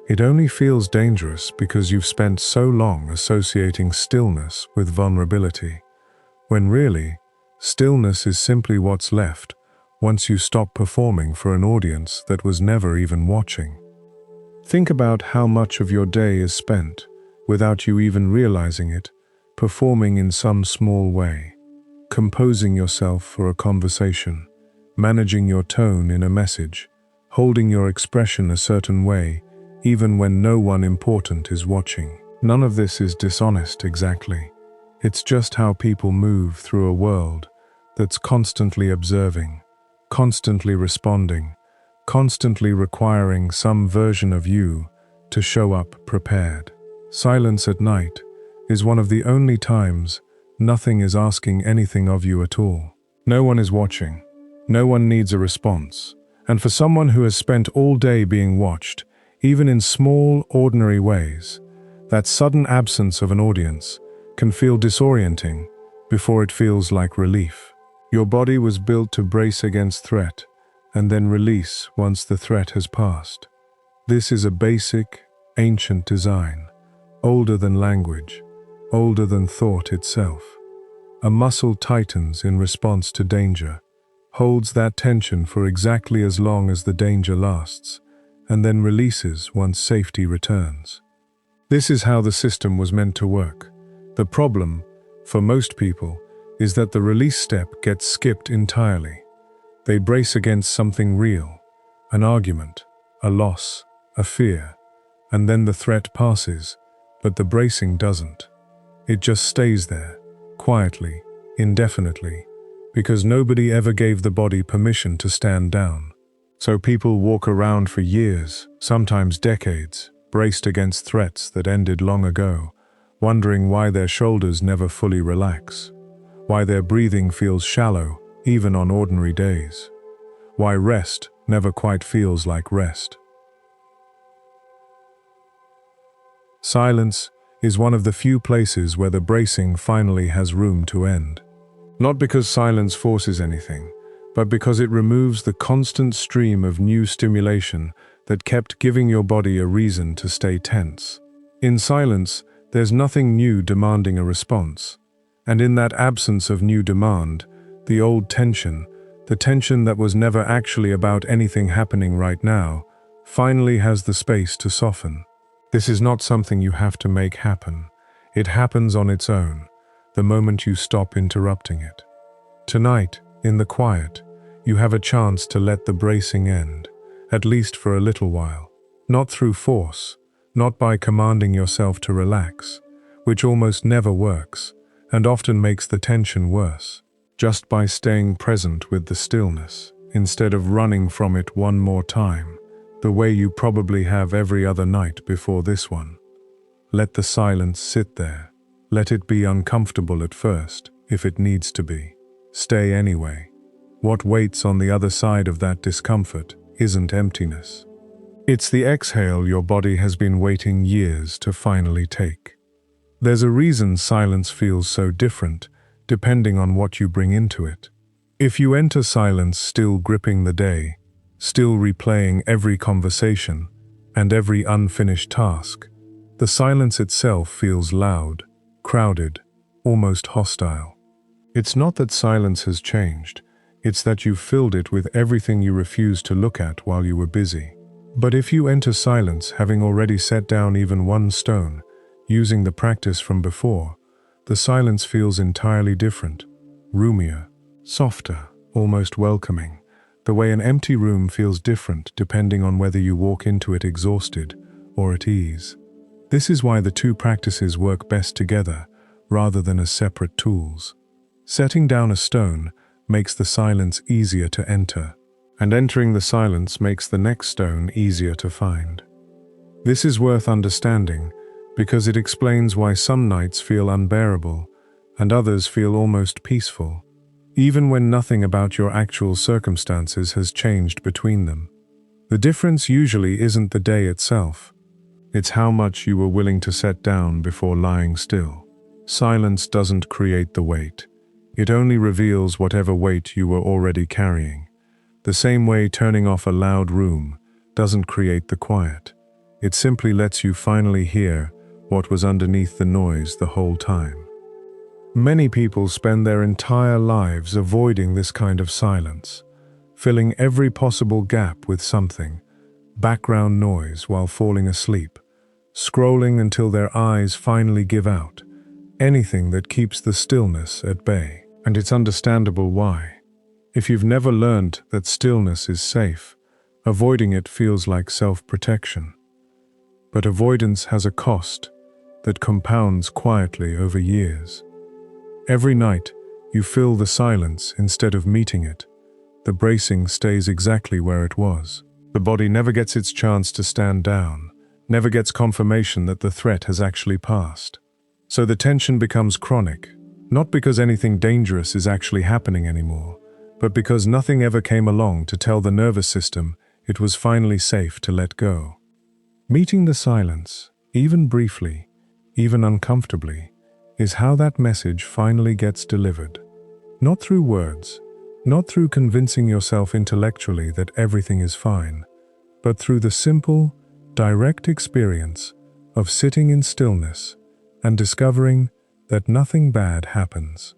A: It only feels dangerous because you've spent so long associating stillness with vulnerability, when really, stillness is simply what's left once you stop performing for an audience that was never even watching. Think about how much of your day is spent, without you even realizing it, performing in some small way, composing yourself for a conversation, managing your tone in a message, holding your expression a certain way, even when no one important is watching. None of this is dishonest exactly. It's just how people move through a world that's constantly observing, constantly responding, constantly requiring some version of you to show up prepared. Silence at night is one of the only times nothing is asking anything of you at all. No one is watching. No one needs a response. And for someone who has spent all day being watched, even in small, ordinary ways, that sudden absence of an audience can feel disorienting before it feels like relief. Your body was built to brace against threat and then release once the threat has passed. This is a basic, ancient design, older than language, older than thought itself. A muscle tightens in response to danger, holds that tension for exactly as long as the danger lasts, and then releases once safety returns. This is how the system was meant to work. The problem, for most people, is that the release step gets skipped entirely. They brace against something real, an argument, a loss, a fear, and then the threat passes, but the bracing doesn't. It just stays there, quietly, indefinitely, because nobody ever gave the body permission to stand down. So people walk around for years, sometimes decades, braced against threats that ended long ago, wondering why their shoulders never fully relax, why their breathing feels shallow even on ordinary days, why rest never quite feels like rest. Silence is one of the few places where the bracing finally has room to end. Not because silence forces anything, but because it removes the constant stream of new stimulation that kept giving your body a reason to stay tense. In silence, there's nothing new demanding a response. And in that absence of new demand, the old tension, the tension that was never actually about anything happening right now, finally has the space to soften. This is not something you have to make happen. It happens on its own, the moment you stop interrupting it. Tonight, in the quiet, you have a chance to let the bracing end, at least for a little while. Not through force, not by commanding yourself to relax, which almost never works, and often makes the tension worse. Just by staying present with the stillness, instead of running from it one more time, the way you probably have every other night before this one. Let the silence sit there. Let it be uncomfortable at first, if it needs to be. Stay anyway. What waits on the other side of that discomfort isn't emptiness. It's the exhale your body has been waiting years to finally take. There's a reason silence feels so different, depending on what you bring into it. If you enter silence still gripping the day, still replaying every conversation and every unfinished task, the silence itself feels loud, crowded, almost hostile. It's not that silence has changed, it's that you've filled it with everything you refused to look at while you were busy. But if you enter silence having already set down even one stone, using the practice from before, the silence feels entirely different, roomier, softer, almost welcoming, the way an empty room feels different depending on whether you walk into it exhausted or at ease. This is why the two practices work best together, rather than as separate tools. Setting down a stone makes the silence easier to enter, and entering the silence makes the next stone easier to find. This is worth understanding, because it explains why some nights feel unbearable and others feel almost peaceful, even when nothing about your actual circumstances has changed between them. The difference usually isn't the day itself. It's how much you were willing to set down before lying still. Silence doesn't create the weight. It only reveals whatever weight you were already carrying. The same way turning off a loud room doesn't create the quiet. It simply lets you finally hear what was underneath the noise the whole time. Many people spend their entire lives avoiding this kind of silence, filling every possible gap with something, background noise while falling asleep, scrolling until their eyes finally give out, anything that keeps the stillness at bay. And it's understandable why. If you've never learned that stillness is safe, avoiding it feels like self-protection. But avoidance has a cost that compounds quietly over years. Every night, you fill the silence instead of meeting it. The bracing stays exactly where it was. The body never gets its chance to stand down, never gets confirmation that the threat has actually passed. So the tension becomes chronic, not because anything dangerous is actually happening anymore, but because nothing ever came along to tell the nervous system it was finally safe to let go. Meeting the silence, even briefly, even uncomfortably, is how that message finally gets delivered. Not through words, not through convincing yourself intellectually that everything is fine, but through the simple, direct experience of sitting in stillness and discovering that nothing bad happens.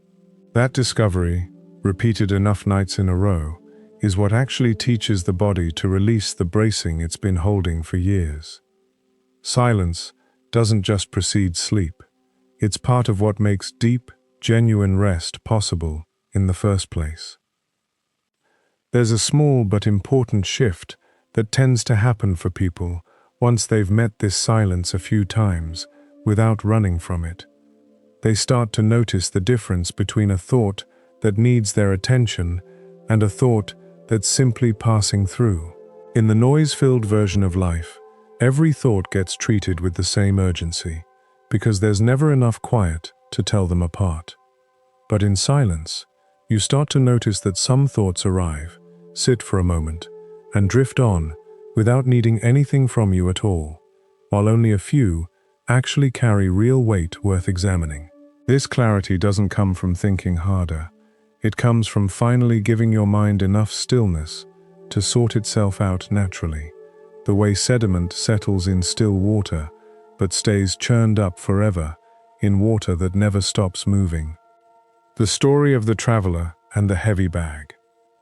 A: That discovery, repeated enough nights in a row, is what actually teaches the body to release the bracing it's been holding for years. Silence doesn't just precede sleep. It's part of what makes deep, genuine rest possible in the first place. There's a small but important shift that tends to happen for people once they've met this silence a few times without running from it. They start to notice the difference between a thought that needs their attention and a thought that's simply passing through. In the noise-filled version of life, every thought gets treated with the same urgency, because there's never enough quiet to tell them apart. But in silence, you start to notice that some thoughts arrive, sit for a moment, and drift on without needing anything from you at all, while only a few actually carry real weight worth examining. This clarity doesn't come from thinking harder. It comes from finally giving your mind enough stillness to sort itself out naturally, the way sediment settles in still water, but stays churned up forever in water that never stops moving. The story of the traveler and the heavy bag.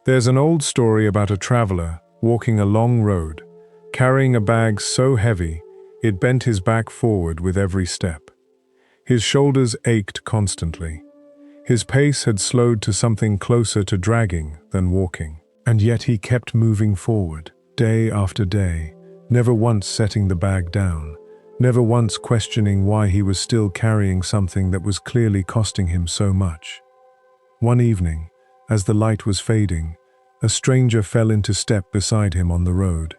A: There's an old story about a traveler walking a long road, carrying a bag so heavy it bent his back forward with every step. His shoulders ached constantly. His pace had slowed to something closer to dragging than walking, and yet he kept moving forward, day after day, never once setting the bag down, never once questioning why he was still carrying something that was clearly costing him so much. One evening, as the light was fading, a stranger fell into step beside him on the road.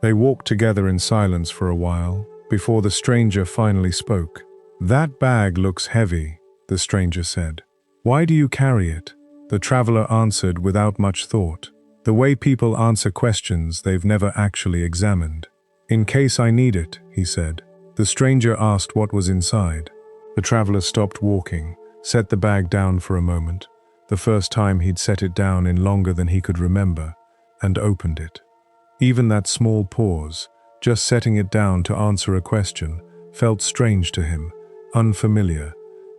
A: They walked together in silence for a while, before the stranger finally spoke. "That bag looks heavy," the stranger said. "Why do you carry it?" The traveler answered without much thought, the way people answer questions they've never actually examined. "In case I need it," he said. The stranger asked what was inside. The traveler stopped walking, set the bag down for a moment, the first time he'd set it down in longer than he could remember, and opened it. Even that small pause, just setting it down to answer a question, felt strange to him, unfamiliar,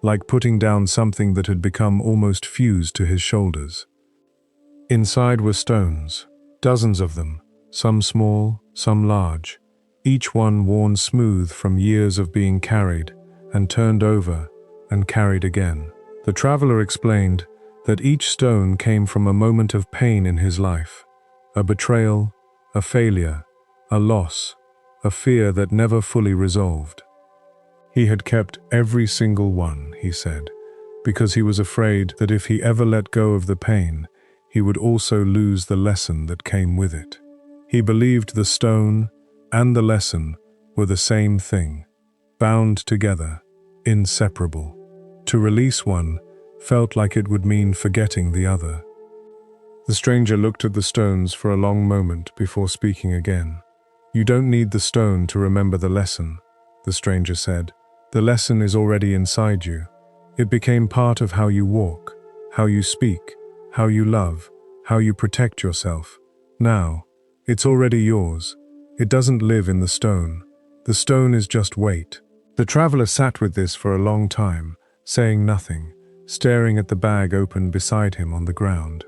A: like putting down something that had become almost fused to his shoulders. Inside were stones, dozens of them, some small, some large, each one worn smooth from years of being carried, and turned over, and carried again. The traveler explained that each stone came from a moment of pain in his life, a betrayal, a failure, a loss, a fear that never fully resolved. He had kept every single one, he said, because he was afraid that if he ever let go of the pain, he would also lose the lesson that came with it. He believed the stone and the lesson were the same thing, bound together, inseparable. To release one felt like it would mean forgetting the other. The stranger looked at the stones for a long moment before speaking again. "You don't need the stone to remember the lesson," the stranger said. "The lesson is already inside you. It became part of how you walk, how you speak, how you love, how you protect yourself. Now, it's already yours. It doesn't live in the stone. The stone is just weight." The traveler sat with this for a long time, saying nothing, staring at the bag open beside him on the ground.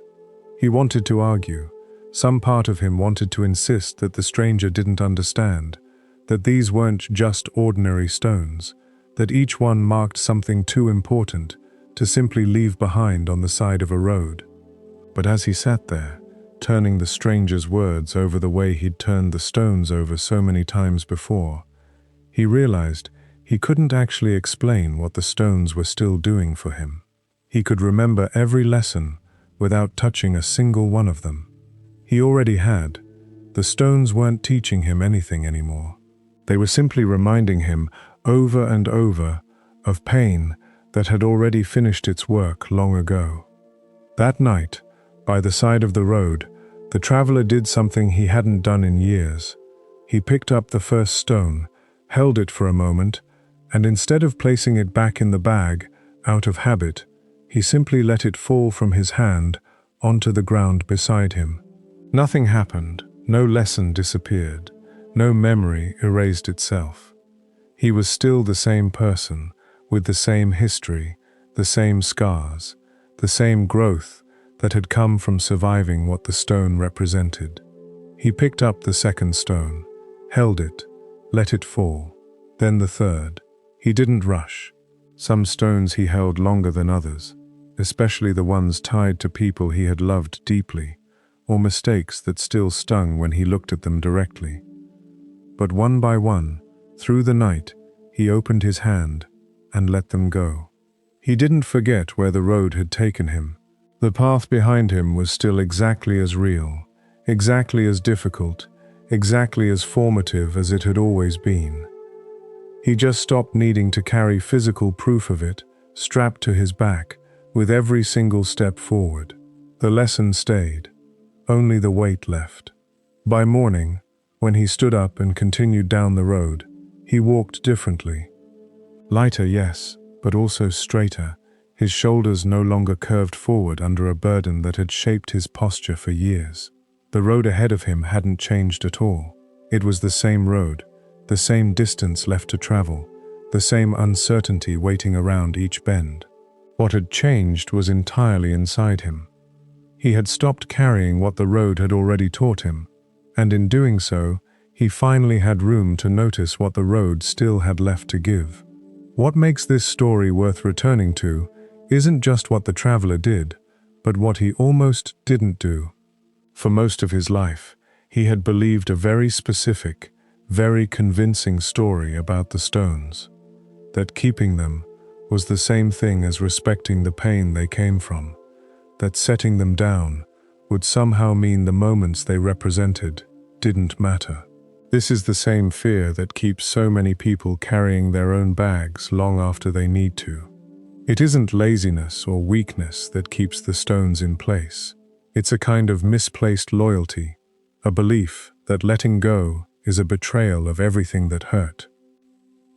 A: He wanted to argue. Some part of him wanted to insist that the stranger didn't understand, that these weren't just ordinary stones, that each one marked something too important to simply leave behind on the side of a road. But as he sat there, turning the stranger's words over the way he'd turned the stones over so many times before, he realized he couldn't actually explain what the stones were still doing for him. He could remember every lesson without touching a single one of them. He already had. The stones weren't teaching him anything anymore. They were simply reminding him over and over of pain that had already finished its work long ago. That night, by the side of the road, the traveler did something he hadn't done in years. He picked up the first stone, held it for a moment, and instead of placing it back in the bag, out of habit, he simply let it fall from his hand onto the ground beside him. Nothing happened, no lesson disappeared, no memory erased itself. He was still the same person, with the same history, the same scars, the same growth that had come from surviving what the stone represented. He picked up the second stone, held it, let it fall, then the third. He didn't rush. Some stones he held longer than others, especially the ones tied to people he had loved deeply, or mistakes that still stung when he looked at them directly. But one by one, through the night, he opened his hand and let them go. He didn't forget where the road had taken him. The path behind him was still exactly as real, exactly as difficult, exactly as formative as it had always been. He just stopped needing to carry physical proof of it, strapped to his back, with every single step forward. The lesson stayed. Only the weight left. By morning, when he stood up and continued down the road, he walked differently. Lighter, yes, but also straighter, his shoulders no longer curved forward under a burden that had shaped his posture for years. The road ahead of him hadn't changed at all. It was the same road, the same distance left to travel, the same uncertainty waiting around each bend. What had changed was entirely inside him. He had stopped carrying what the road had already taught him, and in doing so, he finally had room to notice what the road still had left to give. What makes this story worth returning to isn't just what the traveler did, but what he almost didn't do. For most of his life, he had believed a very specific, very convincing story about the stones, that keeping them was the same thing as respecting the pain they came from, that setting them down would somehow mean the moments they represented didn't matter. This is the same fear that keeps so many people carrying their own bags long after they need to. It isn't laziness or weakness that keeps the stones in place. It's a kind of misplaced loyalty, a belief that letting go is a betrayal of everything that hurt.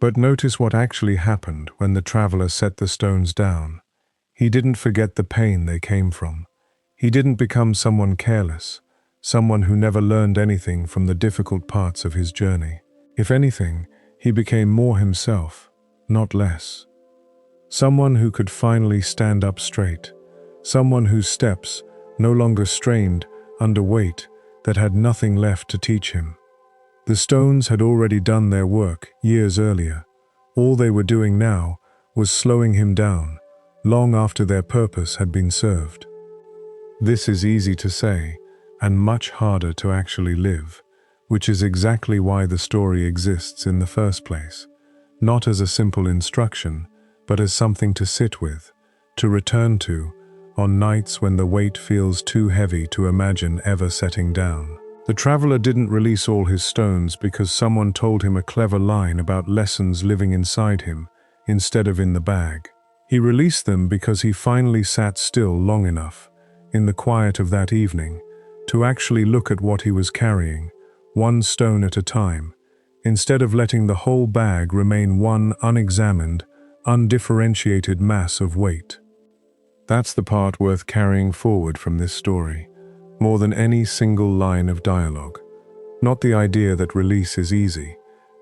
A: But notice what actually happened when the traveler set the stones down. He didn't forget the pain they came from. He didn't become someone careless, someone who never learned anything from the difficult parts of his journey. If anything, he became more himself, not less. Someone who could finally stand up straight, someone whose steps no longer strained under weight that had nothing left to teach him. The stones had already done their work years earlier. All they were doing now was slowing him down, long after their purpose had been served. This is easy to say, and much harder to actually live, which is exactly why the story exists in the first place. Not as a simple instruction, but as something to sit with, to return to, on nights when the weight feels too heavy to imagine ever setting down. The traveler didn't release all his stones because someone told him a clever line about lessons living inside him, instead of in the bag. He released them because he finally sat still long enough, in the quiet of that evening, to actually look at what he was carrying, one stone at a time, instead of letting the whole bag remain one unexamined, undifferentiated mass of weight. That's the part worth carrying forward from this story, more than any single line of dialogue. Not the idea that release is easy,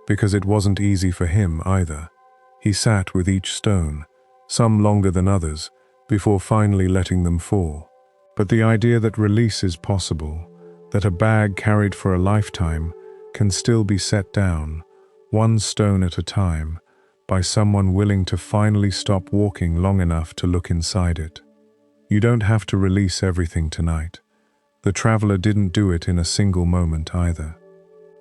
A: because it wasn't easy for him either. He sat with each stone, some longer than others, before finally letting them fall. But the idea that release is possible, that a bag carried for a lifetime can still be set down, one stone at a time, by someone willing to finally stop walking long enough to look inside it. You don't have to release everything tonight. The traveler didn't do it in a single moment either.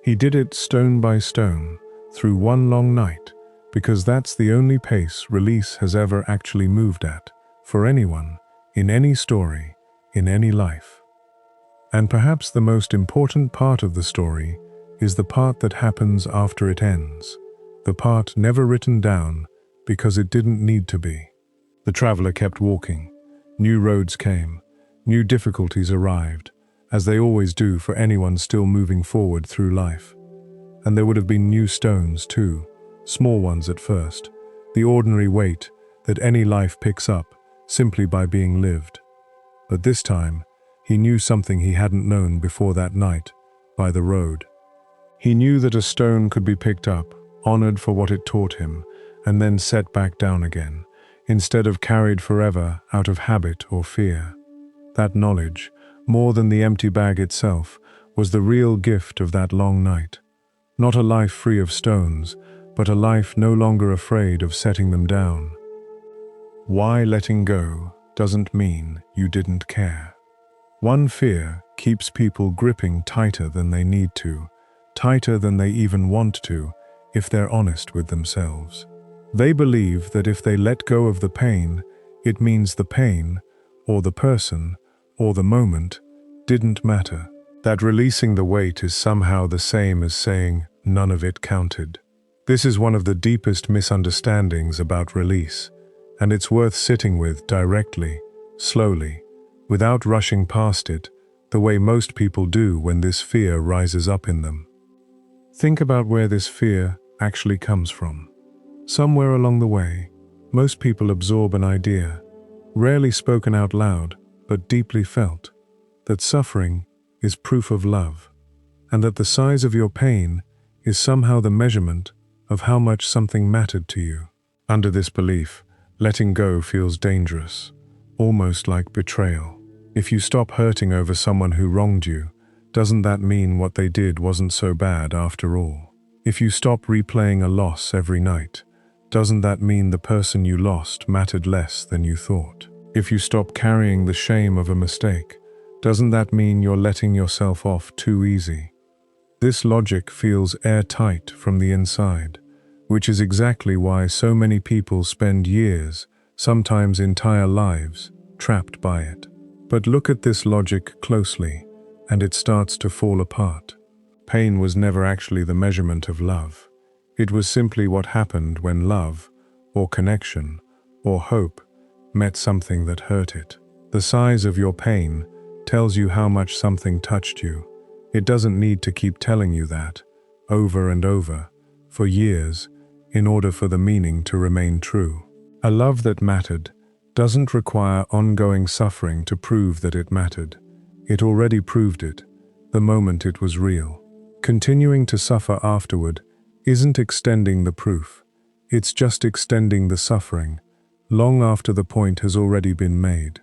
A: He did it stone by stone, through one long night, because that's the only pace release has ever actually moved at, for anyone, in any story, in any life. And perhaps the most important part of the story is the part that happens after it ends, the part never written down because it didn't need to be. The traveler kept walking. New roads came. New difficulties arrived, as they always do for anyone still moving forward through life. And there would have been new stones too, small ones at first, the ordinary weight that any life picks up simply by being lived. But this time, he knew something he hadn't known before that night, by the road. He knew that a stone could be picked up, honored for what it taught him, and then set back down again, instead of carried forever out of habit or fear. That knowledge, more than the empty bag itself, was the real gift of that long night. Not a life free of stones, but a life no longer afraid of setting them down. Why letting go doesn't mean you didn't care. One fear keeps people gripping tighter than they need to, tighter than they even want to, if they're honest with themselves. They believe that if they let go of the pain, it means the pain, or the person, or the moment, didn't matter. That releasing the weight is somehow the same as saying none of it counted. This is one of the deepest misunderstandings about release, and it's worth sitting with directly, slowly, without rushing past it, the way most people do when this fear rises up in them. Think about where this fear actually comes from. Somewhere along the way, most people absorb an idea, rarely spoken out loud, but deeply felt, that suffering is proof of love, and that the size of your pain is somehow the measurement of how much something mattered to you. Under this belief, letting go feels dangerous, almost like betrayal. If you stop hurting over someone who wronged you, doesn't that mean what they did wasn't so bad after all? If you stop replaying a loss every night, doesn't that mean the person you lost mattered less than you thought? If you stop carrying the shame of a mistake, doesn't that mean you're letting yourself off too easy? This logic feels airtight from the inside, which is exactly why so many people spend years, sometimes entire lives, trapped by it. But look at this logic closely, and it starts to fall apart. Pain was never actually the measurement of love. It was simply what happened when love, or connection, or hope, met something that hurt it. The size of your pain tells you how much something touched you. It doesn't need to keep telling you that, over and over, for years, in order for the meaning to remain true. A love that mattered doesn't require ongoing suffering to prove that it mattered. It already proved it, the moment it was real. Continuing to suffer afterward isn't extending the proof. It's just extending the suffering, long after the point has already been made.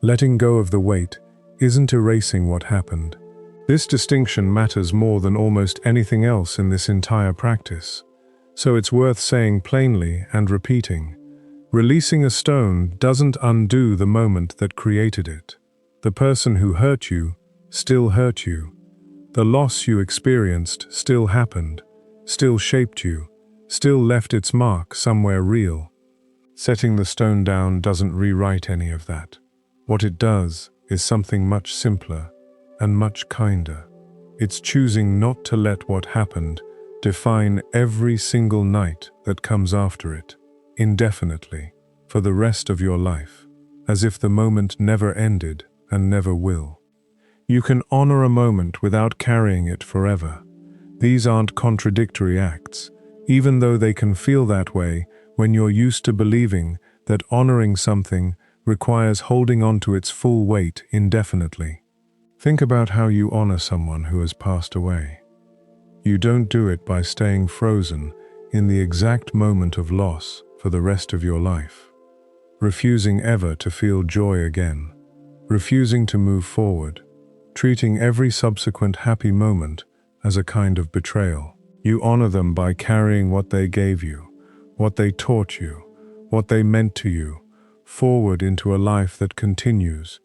A: Letting go of the weight isn't erasing what happened. This distinction matters more than almost anything else in this entire practice. So it's worth saying plainly and repeating. Releasing a stone doesn't undo the moment that created it. The person who hurt you still hurt you. The loss you experienced still happened, still shaped you, still left its mark somewhere real. Setting the stone down doesn't rewrite any of that. What it does is something much simpler and much kinder. It's choosing not to let what happened define every single night that comes after it, indefinitely, for the rest of your life, as if the moment never ended and never will. You can honor a moment without carrying it forever. These aren't contradictory acts, even though they can feel that way when you're used to believing that honoring something requires holding on to its full weight indefinitely. Think about how you honor someone who has passed away. You don't do it by staying frozen in the exact moment of loss for the rest of your life, refusing ever to feel joy again, refusing to move forward, treating every subsequent happy moment as a kind of betrayal. You honor them by carrying what they gave you, what they taught you, what they meant to you, forward into a life that continues,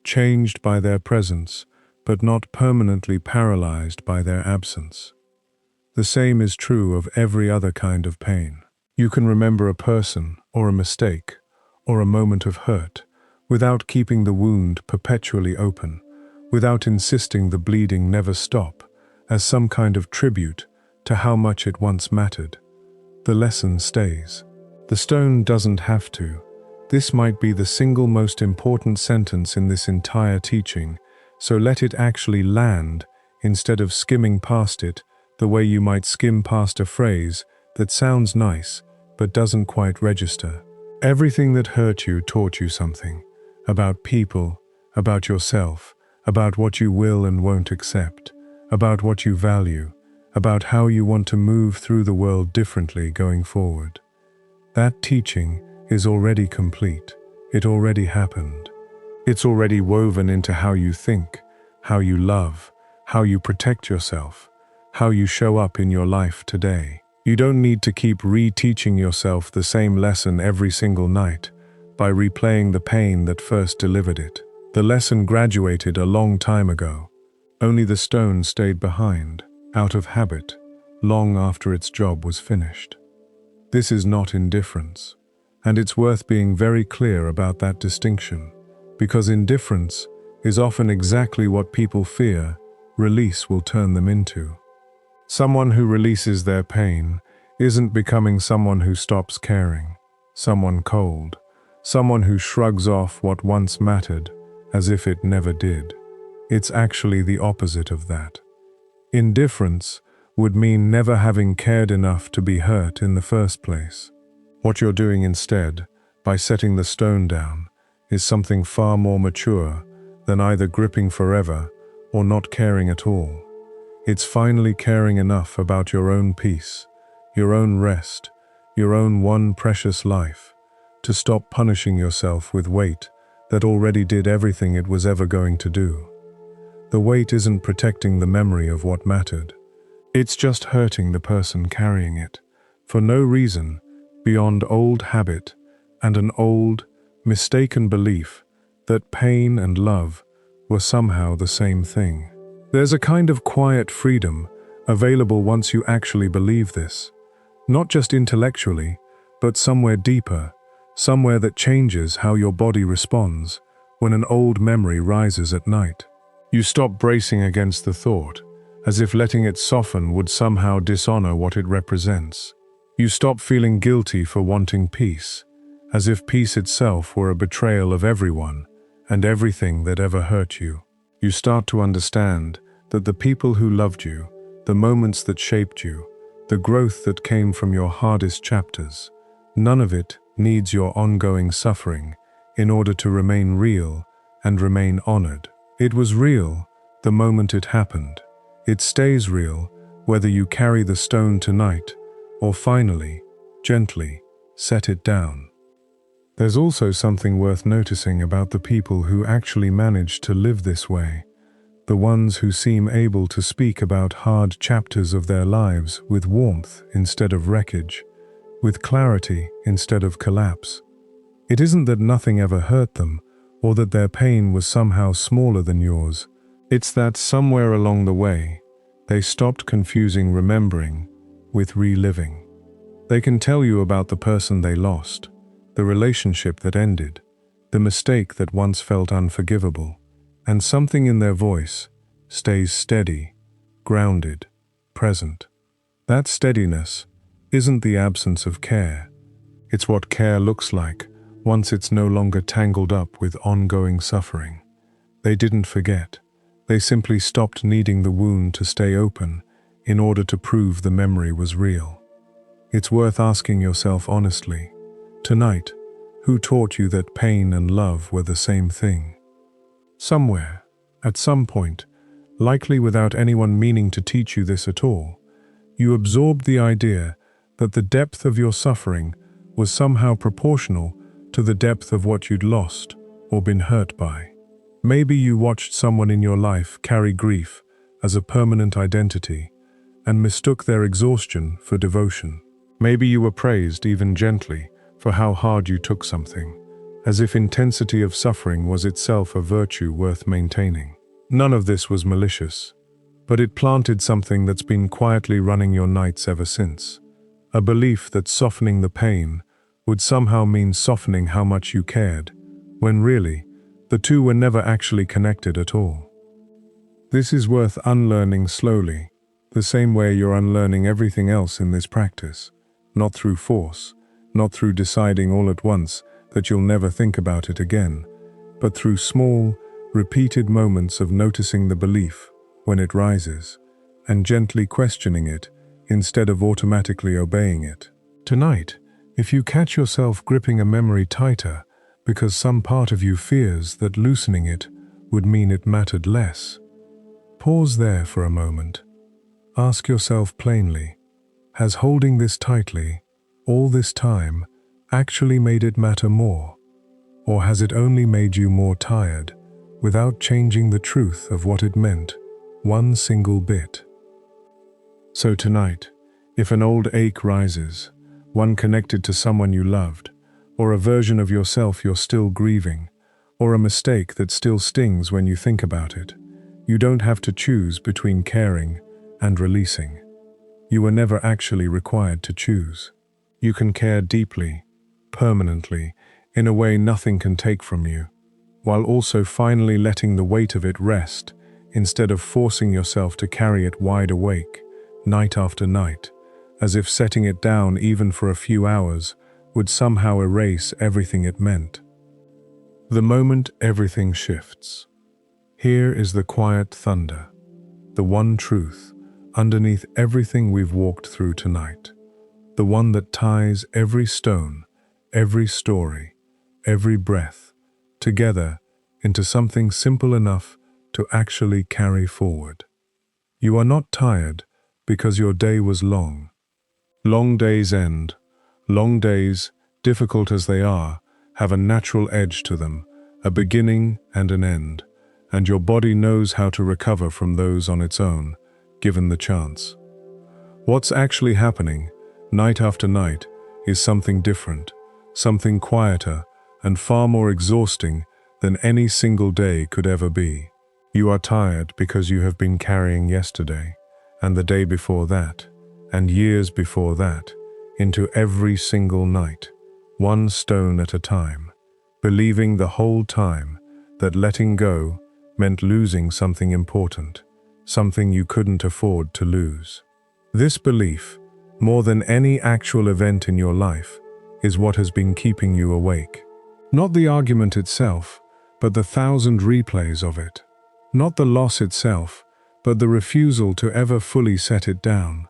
A: changed by their presence, but not permanently paralyzed by their absence. The same is true of every other kind of pain. You can remember a person, or a mistake, or a moment of hurt, without keeping the wound perpetually open, without insisting the bleeding never stop, as some kind of tribute to how much it once mattered. The lesson stays. The stone doesn't have to. This might be the single most important sentence in this entire teaching, so let it actually land instead of skimming past it the way you might skim past a phrase that sounds nice but doesn't quite register. Everything that hurt you taught you something about people, about yourself, about what you will and won't accept, about what you value, about how you want to move through the world differently going forward. That teaching is already complete. It already happened. It's already woven into how you think, how you love, how you protect yourself, how you show up in your life today. You don't need to keep reteaching yourself the same lesson every single night by replaying the pain that first delivered it. The lesson graduated a long time ago. Only the stone stayed behind, out of habit, long after its job was finished. This is not indifference, and it's worth being very clear about that distinction, because indifference is often exactly what people fear release will turn them into. Someone who releases their pain isn't becoming someone who stops caring, someone cold, someone who shrugs off what once mattered as if it never did. It's actually the opposite of that. Indifference would mean never having cared enough to be hurt in the first place. What you're doing instead, by setting the stone down, is something far more mature than either gripping forever or not caring at all. It's finally caring enough about your own peace, your own rest, your own one precious life, to stop punishing yourself with weight that already did everything it was ever going to do. The weight isn't protecting the memory of what mattered. It's just hurting the person carrying it, for no reason beyond old habit and an old, mistaken belief that pain and love were somehow the same thing. There's a kind of quiet freedom available once you actually believe this. Not just intellectually, but somewhere deeper, somewhere that changes how your body responds when an old memory rises at night. You stop bracing against the thought, as if letting it soften would somehow dishonor what it represents. You stop feeling guilty for wanting peace, as if peace itself were a betrayal of everyone and everything that ever hurt you. You start to understand that the people who loved you, the moments that shaped you, the growth that came from your hardest chapters, none of it needs your ongoing suffering in order to remain real and remain honored. It was real the moment it happened. It stays real whether you carry the stone tonight or finally, gently, set it down. There's also something worth noticing about the people who actually manage to live this way, the ones who seem able to speak about hard chapters of their lives with warmth instead of wreckage, with clarity instead of collapse. It isn't that nothing ever hurt them, or that their pain was somehow smaller than yours. It's that somewhere along the way, they stopped confusing remembering with reliving. They can tell you about the person they lost, the relationship that ended, the mistake that once felt unforgivable, and something in their voice stays steady, grounded, present. That steadiness isn't the absence of care. It's what care looks like once it's no longer tangled up with ongoing suffering. They didn't forget. They simply stopped needing the wound to stay open in order to prove the memory was real. It's worth asking yourself honestly, tonight, who taught you that pain and love were the same thing? Somewhere, at some point, likely without anyone meaning to teach you this at all, you absorbed the idea that the depth of your suffering was somehow proportional to the depth of what you'd lost or been hurt by. Maybe you watched someone in your life carry grief as a permanent identity and mistook their exhaustion for devotion. Maybe you were praised, even gently, for how hard you took something, as if intensity of suffering was itself a virtue worth maintaining. None of this was malicious, but it planted something that's been quietly running your nights ever since. A belief that softening the pain would somehow mean softening how much you cared, when really, the two were never actually connected at all. This is worth unlearning slowly, the same way you're unlearning everything else in this practice, not through force, not through deciding all at once that you'll never think about it again, but through small, repeated moments of noticing the belief when it rises, and gently questioning it instead of automatically obeying it. Tonight, if you catch yourself gripping a memory tighter because some part of you fears that loosening it would mean it mattered less, pause there for a moment. Ask yourself plainly, has holding this tightly, all this time, actually made it matter more? Or has it only made you more tired, without changing the truth of what it meant, one single bit? So tonight, if an old ache rises, one connected to someone you loved, or a version of yourself you're still grieving, or a mistake that still stings when you think about it, you don't have to choose between caring and releasing. You were never actually required to choose. You can care deeply, permanently, in a way nothing can take from you, while also finally letting the weight of it rest instead of forcing yourself to carry it wide awake, night after night, as if setting it down even for a few hours would somehow erase everything it meant. The moment everything shifts. Here is the quiet thunder, the one truth underneath everything we've walked through tonight, the one that ties every stone, every story, every breath, together into something simple enough to actually carry forward. You are not tired because your day was long. Long days end. Long days, difficult as they are, have a natural edge to them, a beginning and an end, and your body knows how to recover from those on its own, given the chance. What's actually happening, night after night, is something different, something quieter and far more exhausting than any single day could ever be. You are tired because you have been carrying yesterday, and the day before that, and years before that, into every single night, one stone at a time, believing the whole time that letting go meant losing something important, something you couldn't afford to lose. This belief, more than any actual event in your life, is what has been keeping you awake. Not the argument itself, but the 1,000 replays of it. Not the loss itself, but the refusal to ever fully set it down.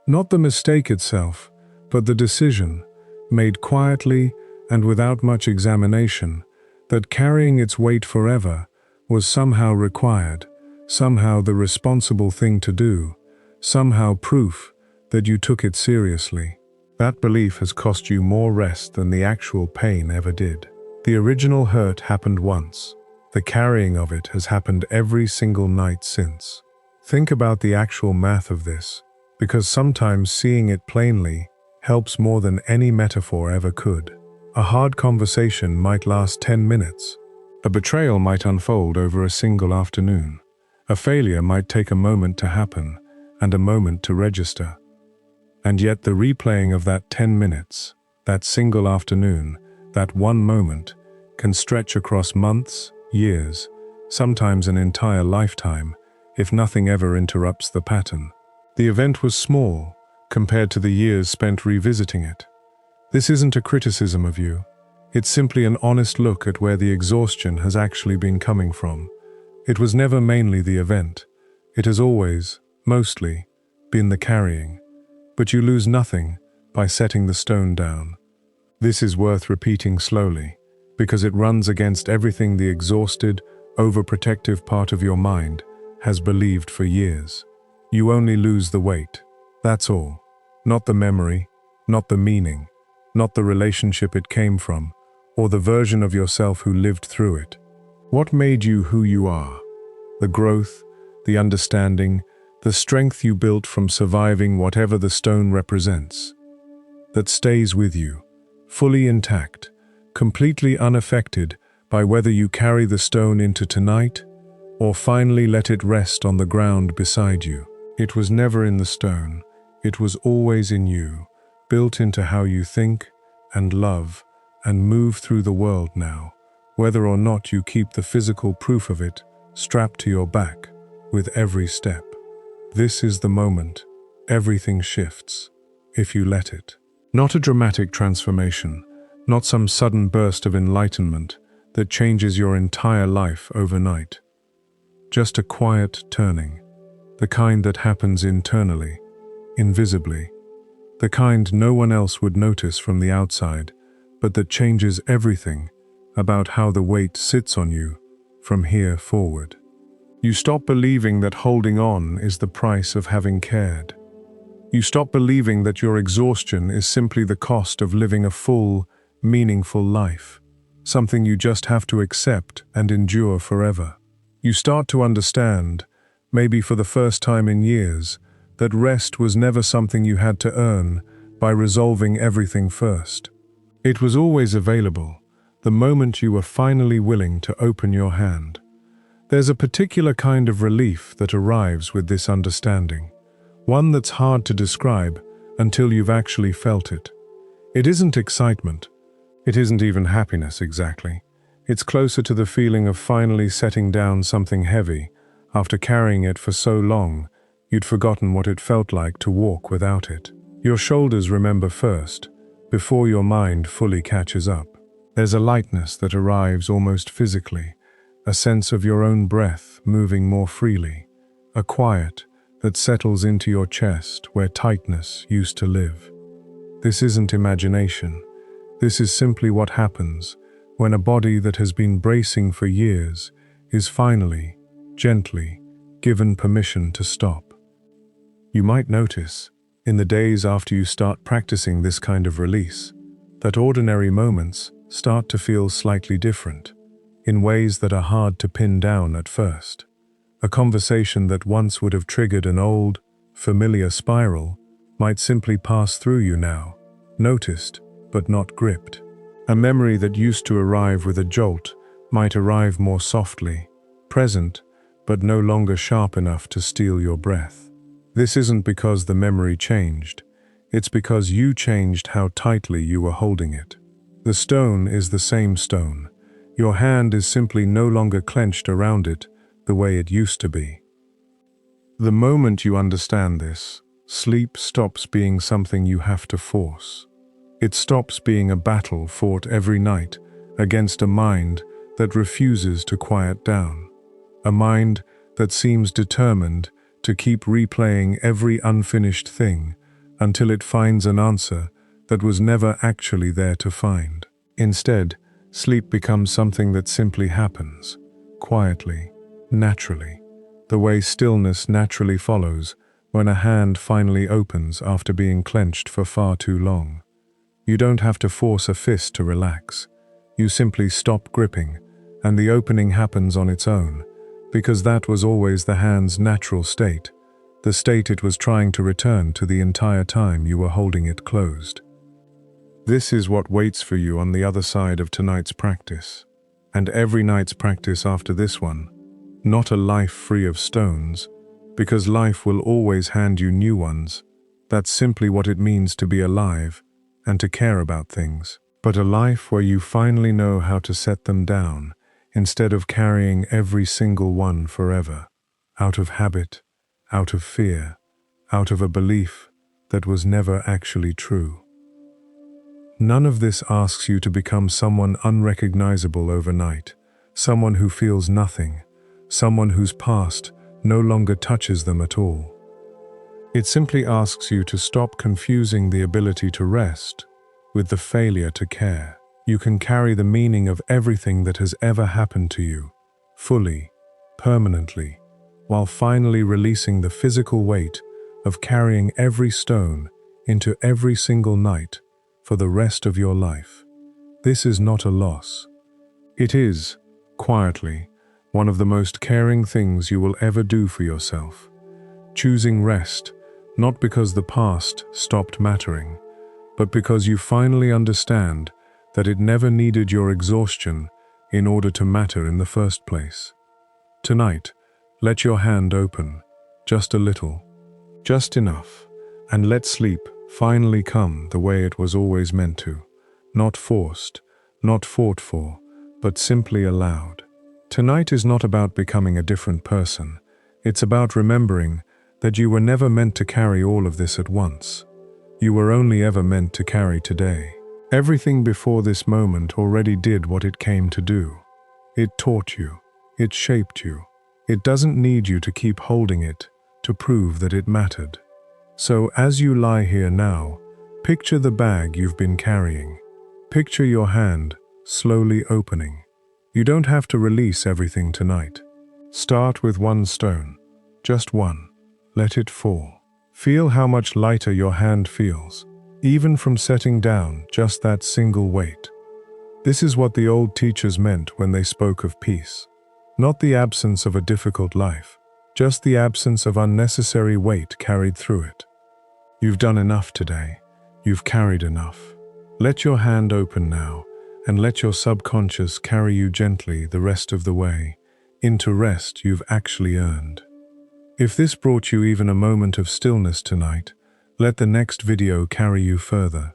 A: Not the mistake itself, but the decision, made quietly and without much examination, that carrying its weight forever was somehow required, somehow the responsible thing to do, somehow proof that you took it seriously. That belief has cost you more rest than the actual pain ever did. The original hurt happened once. The carrying of it has happened every single night since. Think about the actual math of this, because sometimes seeing it plainly helps more than any metaphor ever could. A hard conversation might last 10 minutes. A betrayal might unfold over a single afternoon. A failure might take a moment to happen and a moment to register. And yet the replaying of that 10 minutes, that single afternoon, that one moment, can stretch across months, years, sometimes an entire lifetime, if nothing ever interrupts the pattern. The event was small compared to the years spent revisiting it. This isn't a criticism of you. It's simply an honest look at where the exhaustion has actually been coming from. It was never mainly the event. It has always, mostly, been the carrying. But you lose nothing by setting the stone down. This is worth repeating slowly, because it runs against everything the exhausted, overprotective part of your mind has believed for years. You only lose the weight. That's all. Not the memory, not the meaning, not the relationship it came from, or the version of yourself who lived through it. What made you who you are? The growth, the understanding, the strength you built from surviving whatever the stone represents. That stays with you, fully intact, completely unaffected by whether you carry the stone into tonight or finally let it rest on the ground beside you. It was never in the stone. It was always in you, built into how you think and love and move through the world now, whether or not you keep the physical proof of it strapped to your back with every step. This is the moment everything shifts, if you let it. Not a dramatic transformation, not some sudden burst of enlightenment that changes your entire life overnight. Just a quiet turning, the kind that happens internally, invisibly, the kind no one else would notice from the outside, but that changes everything about how the weight sits on you from here forward. You stop believing that holding on is the price of having cared. You stop believing that your exhaustion is simply the cost of living a full, meaningful life, something you just have to accept and endure forever. You start to understand, maybe for the first time in years, that rest was never something you had to earn by resolving everything first. It was always available, the moment you were finally willing to open your hand. There's a particular kind of relief that arrives with this understanding, one that's hard to describe until you've actually felt it. It isn't excitement. It isn't even happiness exactly. It's closer to the feeling of finally setting down something heavy after carrying it for so long you'd forgotten what it felt like to walk without it. Your shoulders remember first, before your mind fully catches up. There's a lightness that arrives almost physically, a sense of your own breath moving more freely, a quiet that settles into your chest where tightness used to live. This isn't imagination. This is simply what happens when a body that has been bracing for years is finally, gently, given permission to stop. You might notice, in the days after you start practicing this kind of release, that ordinary moments start to feel slightly different, in ways that are hard to pin down at first. A conversation that once would have triggered an old, familiar spiral might simply pass through you now, noticed but not gripped. A memory that used to arrive with a jolt might arrive more softly, present but no longer sharp enough to steal your breath. This isn't because the memory changed. It's because you changed how tightly you were holding it. The stone is the same stone. Your hand is simply no longer clenched around it the way it used to be. The moment you understand this, sleep stops being something you have to force. It stops being a battle fought every night against a mind that refuses to quiet down. A mind that seems determined to keep replaying every unfinished thing until it finds an answer that was never actually there to find. Instead, sleep becomes something that simply happens, quietly, naturally, the way stillness naturally follows when a hand finally opens after being clenched for far too long. You don't have to force a fist to relax. You simply stop gripping, and the opening happens on its own, because that was always the hand's natural state, the state it was trying to return to the entire time you were holding it closed. This is what waits for you on the other side of tonight's practice, and every night's practice after this one. Not a life free of stones, because life will always hand you new ones. That's simply what it means to be alive and to care about things. But a life where you finally know how to set them down, instead of carrying every single one forever, out of habit, out of fear, out of a belief that was never actually true. None of this asks you to become someone unrecognizable overnight, someone who feels nothing, someone whose past no longer touches them at all. It simply asks you to stop confusing the ability to rest with the failure to care. You can carry the meaning of everything that has ever happened to you, fully, permanently, while finally releasing the physical weight of carrying every stone into every single night for the rest of your life. This is not a loss. It is, quietly, one of the most caring things you will ever do for yourself. Choosing rest, not because the past stopped mattering, but because you finally understand that it never needed your exhaustion in order to matter in the first place. Tonight, let your hand open, just a little, just enough, and let sleep finally come the way it was always meant to. Not forced, not fought for, but simply allowed. Tonight is not about becoming a different person. It's about remembering that you were never meant to carry all of this at once. You were only ever meant to carry today. Everything before this moment already did what it came to do. It taught you. It shaped you. It doesn't need you to keep holding it to prove that it mattered. So as you lie here now, picture the bag you've been carrying. Picture your hand slowly opening. You don't have to release everything tonight. Start with one stone, just one. Let it fall. Feel how much lighter your hand feels, even from setting down just that single weight. This is what the old teachers meant when they spoke of peace. Not the absence of a difficult life, just the absence of unnecessary weight carried through it. You've done enough today. You've carried enough. Let your hand open now, and let your subconscious carry you gently the rest of the way, into rest you've actually earned. If this brought you even a moment of stillness tonight, let the next video carry you further.